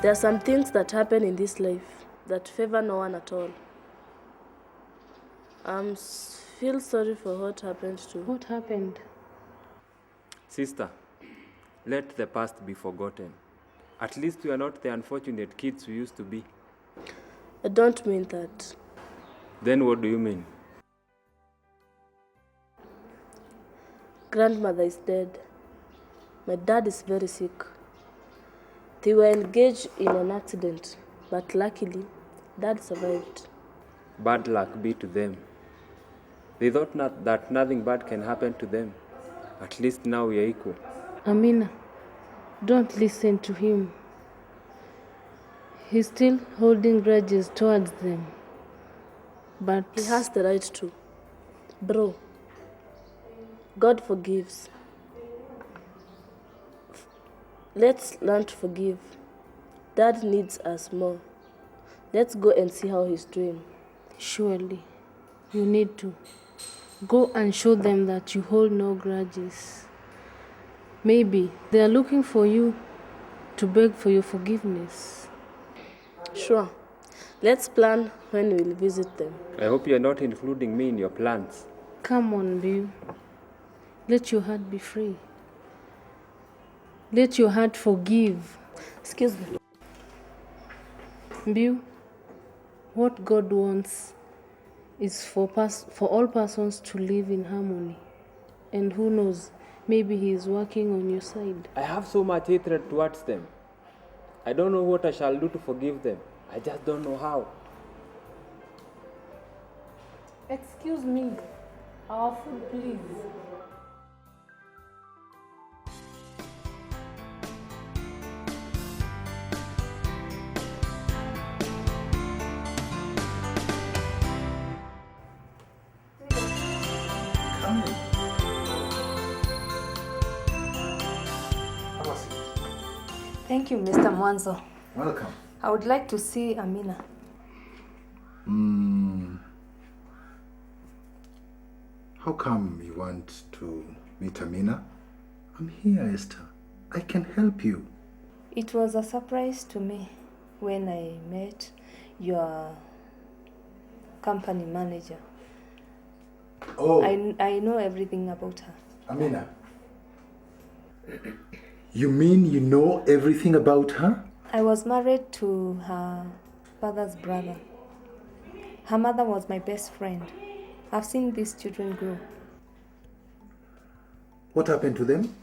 There are some things that happen in this life that favor no one at all. I feel sorry for what happened to. What happened? Sister, let the past be forgotten. At least we are not the unfortunate kids we used to be. I don't mean that. Then what do you mean? Grandmother is dead. My dad is very sick. They were engaged in an accident, but luckily, Dad survived. Bad luck be to them. They thought that nothing bad can happen to them. At least now we are equal. Amina, don't listen to him. He's still holding grudges towards them. But he has the right to. Bro, God forgives. Let's learn to forgive. Dad needs us more. Let's go and see how he's doing. Surely, you need to. Go and show them that you hold no grudges. Maybe they are looking for you to beg for your forgiveness. Sure. Let's plan when we'll visit them. I hope you're not including me in your plans. Come on, Bill. Let your heart be free. Let your heart forgive. Excuse me. Bill, what God wants is for all persons to live in harmony. And who knows, maybe He is working on your side. I have so much hatred towards them. I don't know what I shall do to forgive them. I just don't know how. Excuse me. Our food, please. Come in. Have a seat. Thank you, Mr. Mwanzo. Welcome. I would like to see Amina. How come you want to meet Amina? I'm here, Esther. I can help you. It was a surprise to me when I met your company manager. Oh. I know everything about her. Amina. You mean you know everything about her? I was married to her father's brother. Her mother was my best friend. I've seen these children grow. What happened to them?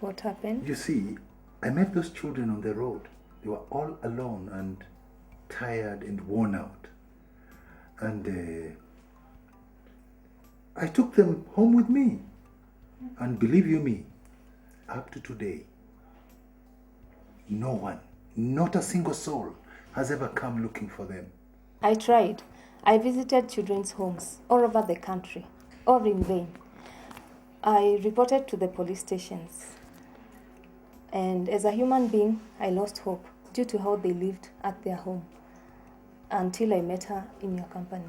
What happened? You see, I met those children on the road. They were all alone and tired and worn out. And I took them home with me. And believe you me, up to today, no one, not a single soul, has ever come looking for them. I tried. I visited children's homes all over the country, all in vain. I reported to the police stations. And as a human being, I lost hope due to how they lived at their home until I met her in your company.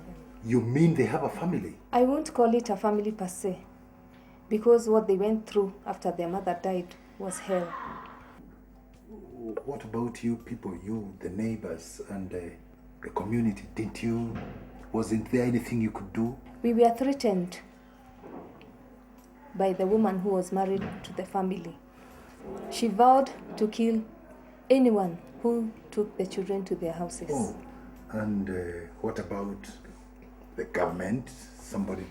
You mean they have a family? I won't call it a family per se, because what they went through after their mother died was hell. What about you people, you, the neighbors and the community? Wasn't there anything you could do? We were threatened by the woman who was married to the family. She vowed to kill anyone who took the children to their houses. Oh, and what about the government?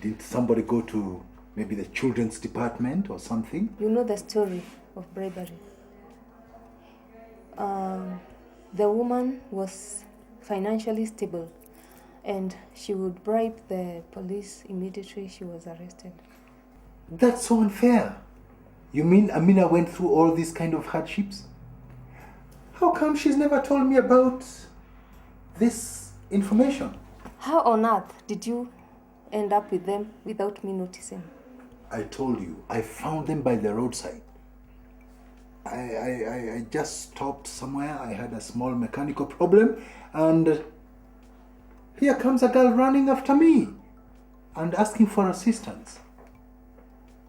Did somebody go to maybe the children's department or something? You know the story of bravery. The woman was financially stable and she would bribe the police immediately she was arrested. That's so unfair. You mean Amina went through all these kind of hardships? How come she's never told me about this information? How on earth did you end up with them without me noticing? I told you, I found them by the roadside. I just stopped somewhere. I had a small mechanical problem and here comes a girl running after me and asking for assistance.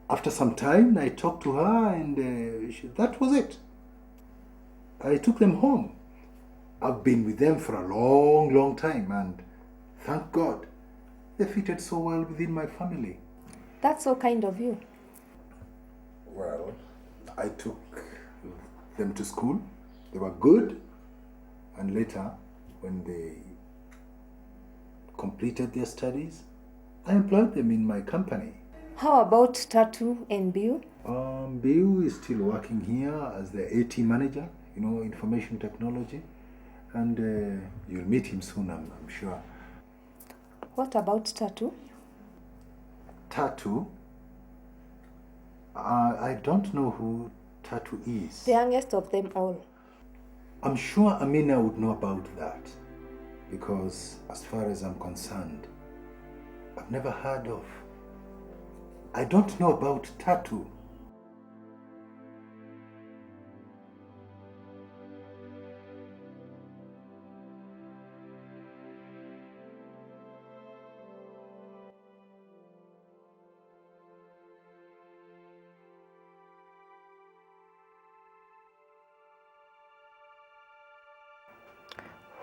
After some time, I talked to her and that was it. I took them home. I've been with them for a long, long time and thank God, they fitted so well within my family. That's so kind of you. Well, I took them to school. They were good. And later, when they completed their studies, I employed them in my company. How about Tatu and Biu? Biu is still working here as the AT manager, information technology. And you'll meet him soon, I'm sure. What about Tatu? Tatu? I don't know who Tatu is. The youngest of them all. I'm sure Amina would know about that. Because as far as I'm concerned, I've never heard of. I don't know about Tatu.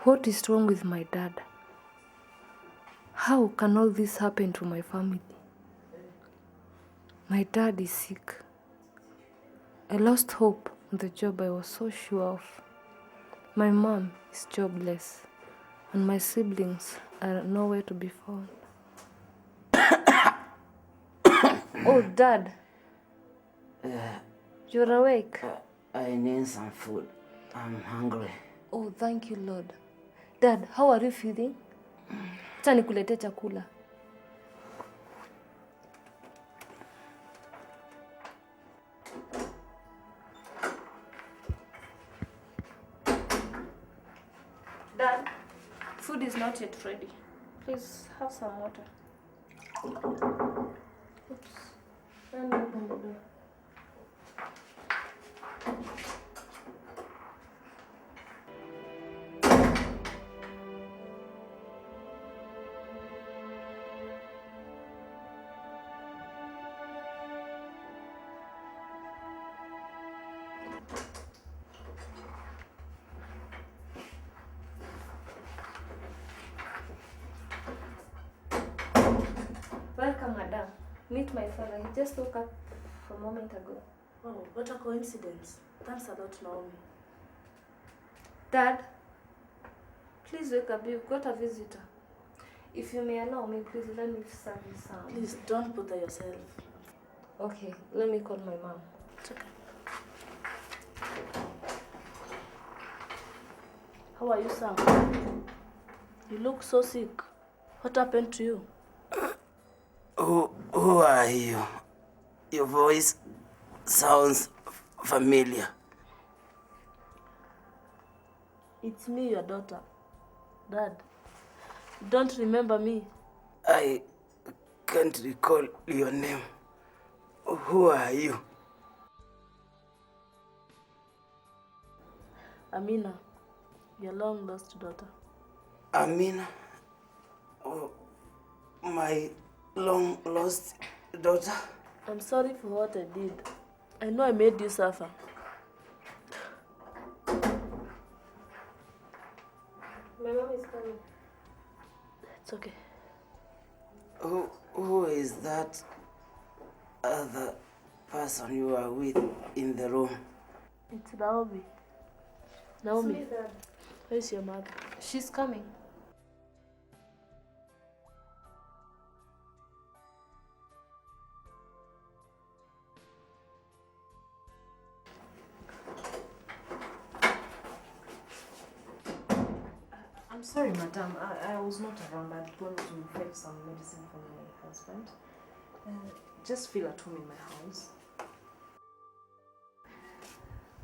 What is wrong with my dad? How can all this happen to my family? My dad is sick. I lost hope on the job I was so sure of. My mom is jobless, and my siblings are nowhere to be found. Oh, Dad. You're awake? I need some food. I'm hungry. Oh, thank you, Lord. Dad, how are you feeling? Acha nikuletee chakula. Dad, food is not yet ready. Please have some water. Oops. Let me open the door. Welcome, madam. Meet my father. He just woke up a moment ago. Oh, what a coincidence. Thanks a lot, Naomi. Dad, please wake up. You've got a visitor. If you may allow me, please let me serve you some. Please don't bother yourself. Okay, let me call my mom. It's okay. How are you, Sam? You look so sick. What happened to you? Who are you? Your voice sounds familiar. It's me, your daughter. Dad, you don't remember me? I can't recall your name. Who are you? Amina, your long-lost daughter. Amina? Oh, my long-lost daughter? I'm sorry for what I did. I know I made you suffer. My mom is coming. It's okay. Who is that other person you are with in the room? It's Naomi. Naomi, It's me, Dad. where's your mother? She's coming. I'm sorry, madam. I was not around. I'd gone to fetch some medicine for my husband. Just feel at home in my house.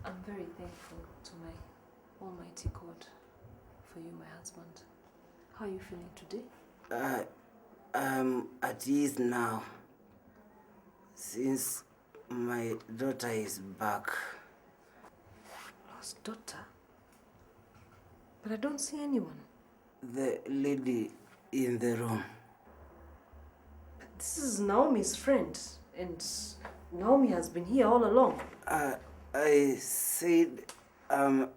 I'm very thankful to my Almighty God for you, my husband. How are you feeling today? I'm at ease now, since my daughter is back. Lost daughter? But I don't see anyone. The lady in the room. This is Naomi's friend, and Naomi has been here all along. I said I'm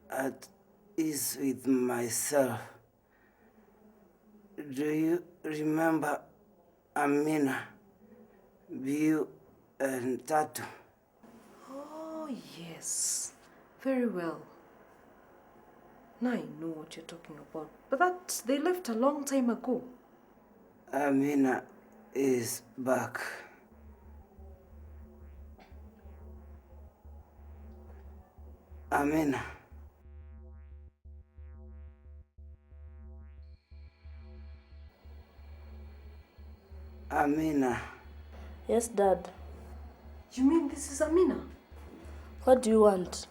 at ease with myself. Do you remember Amina, Biu, and Tatu? Oh, yes. Very well. Now I know what you're talking about. But they left a long time ago. Amina is back. Amina. Amina. Yes, Dad. You mean this is Amina? What do you want?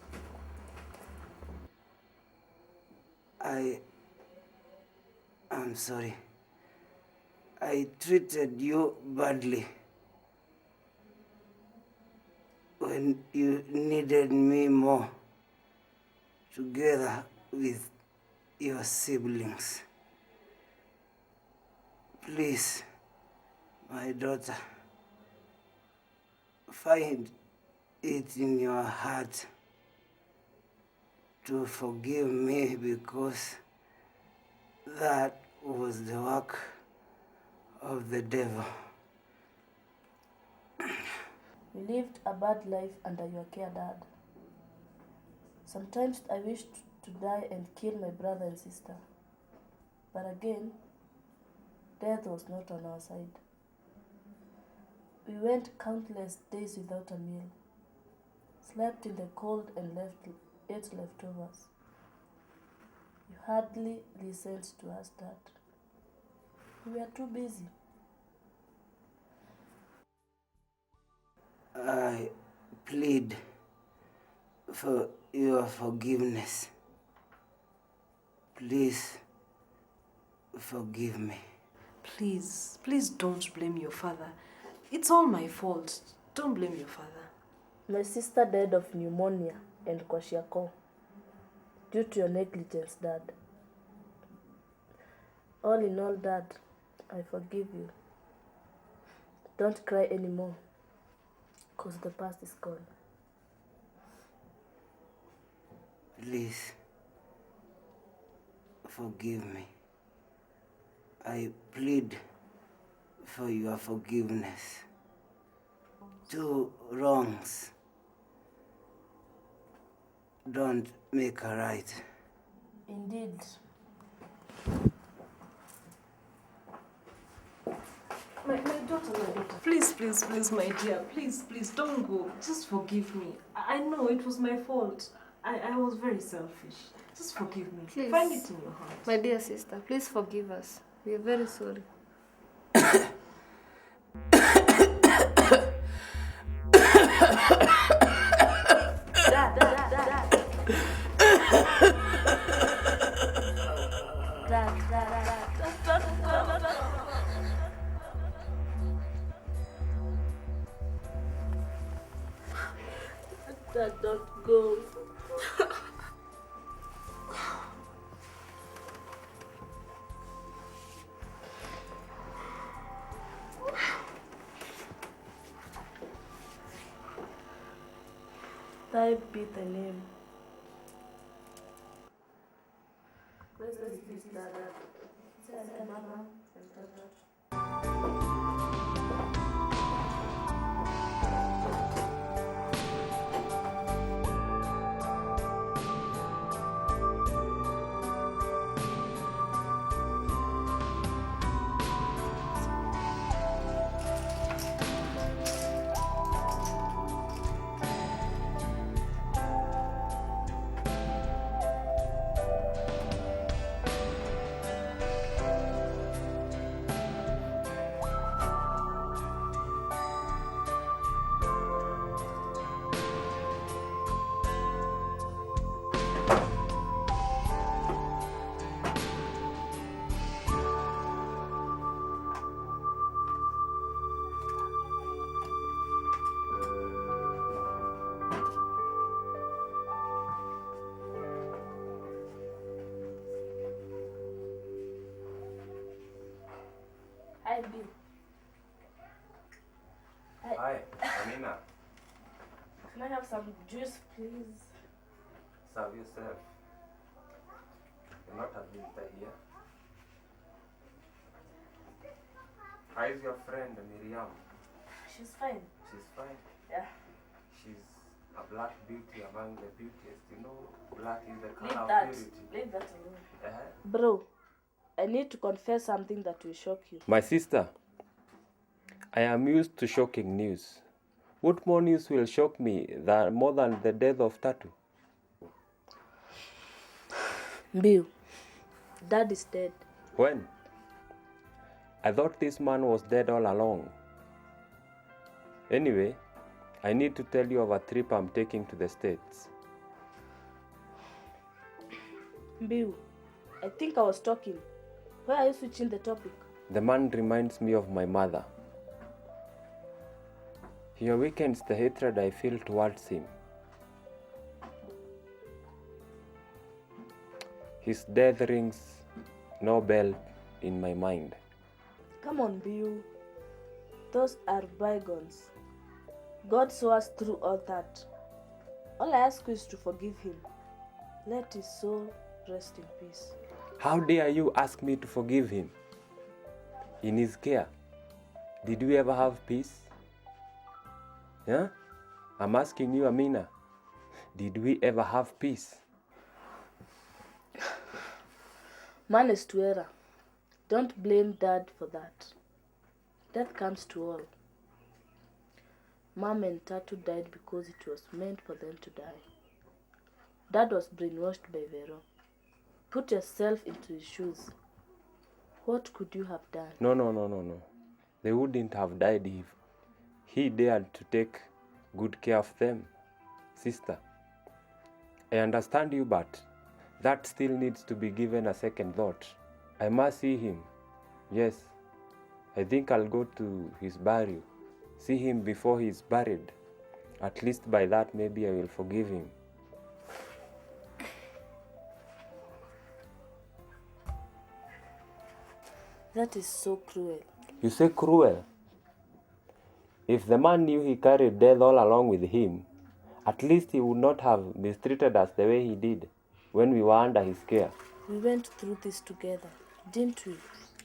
I'm sorry. I treated you badly when you needed me more, together with your siblings. Please, my daughter, find it in your heart to forgive me because that was the work of the devil. We lived a bad life under your care, Dad. Sometimes I wished to die and kill my brother and sister. But again, death was not on our side. We went countless days without a meal, slept in the cold and ate leftovers. You hardly listened to us, Dad. We were too busy. I plead for your forgiveness. Please forgive me. Please, please don't blame your father. It's all my fault. Don't blame your father. My sister died of pneumonia and kwashiorkor due to your negligence, Dad. All in all, Dad, I forgive you. Don't cry anymore, because the past is gone. Please forgive me. I plead for your forgiveness. 2 wrongs don't make a right. Indeed. My daughter, please, please, please, my dear, please, please, don't go. Just forgive me. I know it was my fault. I was very selfish. Just forgive me. Please. Find it in your heart. My dear sister, please forgive us. We are very sorry. Dad, don't go. Thy be the name. Blessed is the Son and Mother and Daughter. Hi, Bill. Hi, Amina. Can I have some juice, please? Serve yourself. You're not a visitor here. How is your friend Miriam? She's fine. She's fine. Yeah. She's a black beauty among the beauties. You know, black is the Leave color that. of purity. Leave that alone. Uh-huh. Bro, I need to confess something that will shock you. My sister, I am used to shocking news. What more news will shock me more than the death of Tatu? Bill, Dad is dead. When? I thought this man was dead all along. Anyway, I need to tell you of a trip I'm taking to the States. Bill, I think I was talking. Why are you switching the topic? The man reminds me of my mother. He awakens the hatred I feel towards him. His death rings no bell in my mind. Come on, Bill. Those are bygones. God saw us through all that. All I ask you is to forgive him. Let his soul rest in peace. How dare you ask me to forgive him? In his care, did we ever have peace? Yeah? I'm asking you, Amina, did we ever have peace? Man is to error. Don't blame Dad for that. Death comes to all. Mom and Tatu died because it was meant for them to die. Dad was brainwashed by Vero. Put yourself into his shoes. What could you have done? No. They wouldn't have died if he dared to take good care of them. Sister, I understand you, but that still needs to be given a second thought. I must see him. Yes, I think I'll go to his burial. See him before he is buried. At least by that, maybe I will forgive him. That is so cruel. You say cruel? If the man knew he carried death all along with him, at least he would not have mistreated us the way he did when we were under his care. We went through this together, didn't we?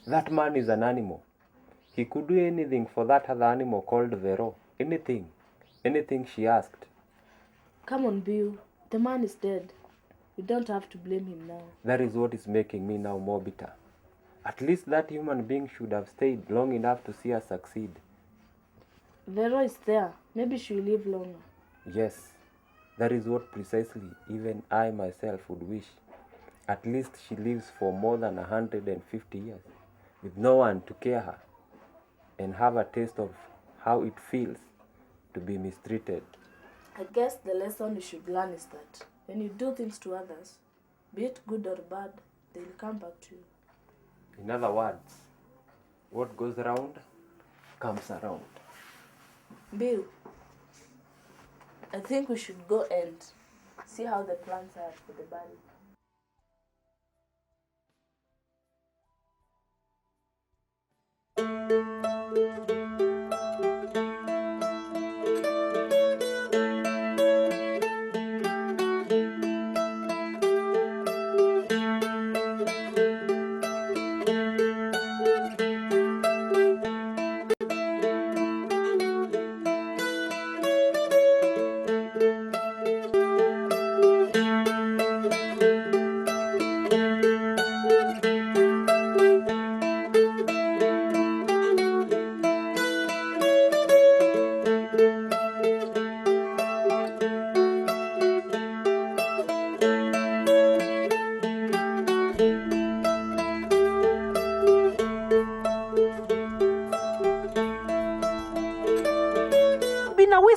That man is an animal. He could do anything for that other animal called Vero. Anything. Anything she asked. Come on, Bill. The man is dead. We don't have to blame him now. That is what is making me now more bitter. At least that human being should have stayed long enough to see us succeed. Vero is there. Maybe she'll live longer. Yes, that is what precisely even I myself would wish. At least she lives for more than 150 years, with no one to care her, and have a taste of how it feels to be mistreated. I guess the lesson you should learn is that when you do things to others, be it good or bad, they'll come back to you. In other words, what goes around comes around. Bill, I think we should go and see how the plans are for the body.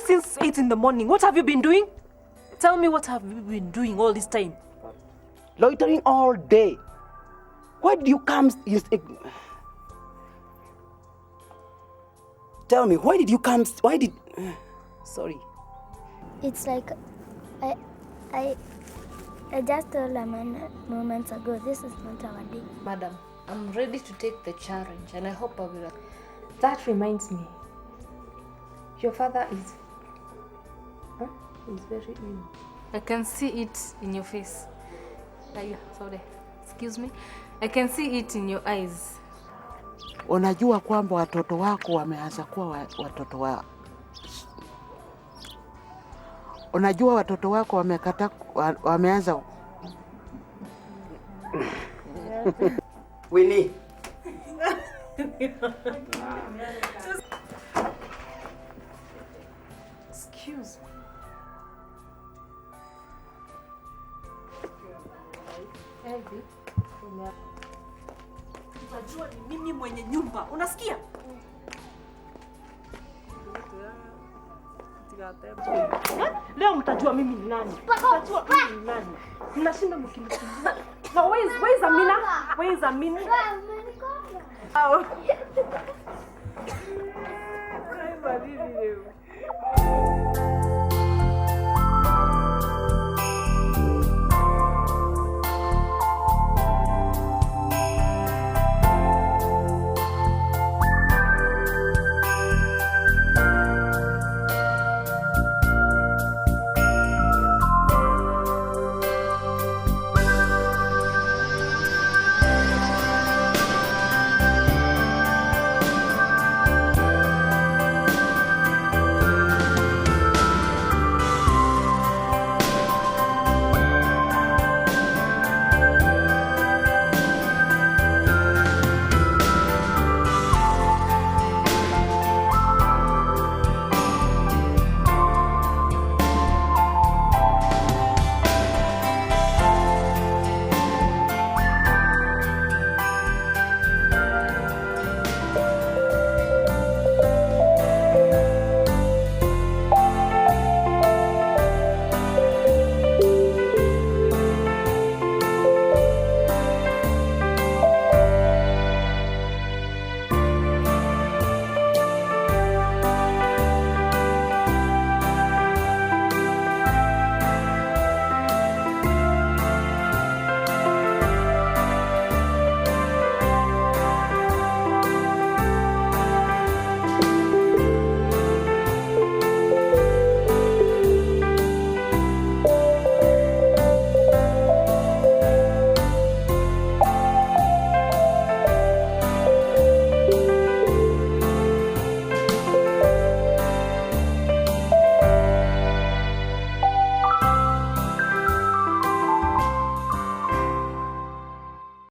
Since 8 in the morning, what have you been doing? Tell me, what have you been doing all this time? Loitering all day. Why did you come? Tell me, why did you come? Why did? Sorry. It's like I just told a man moments ago, this is not our day. Madam, I'm ready to take the challenge and I hope I will. That reminds me. Your father is very ill. I can see it in your face. Sorry. Excuse me. I can see it in your eyes. Unajua kwamba watoto wako wameanza kuwa watoto wa... Unajua watoto wako wameanza... Winnie. Excuse me. Unajua ni mimi mwenye nyumba, unasikia? Leo mtajua mimi ni nani. Mtajua mimi ni nani. Mnashinda mkinikimbia. Now where is Amina? Where is Amina? Oh.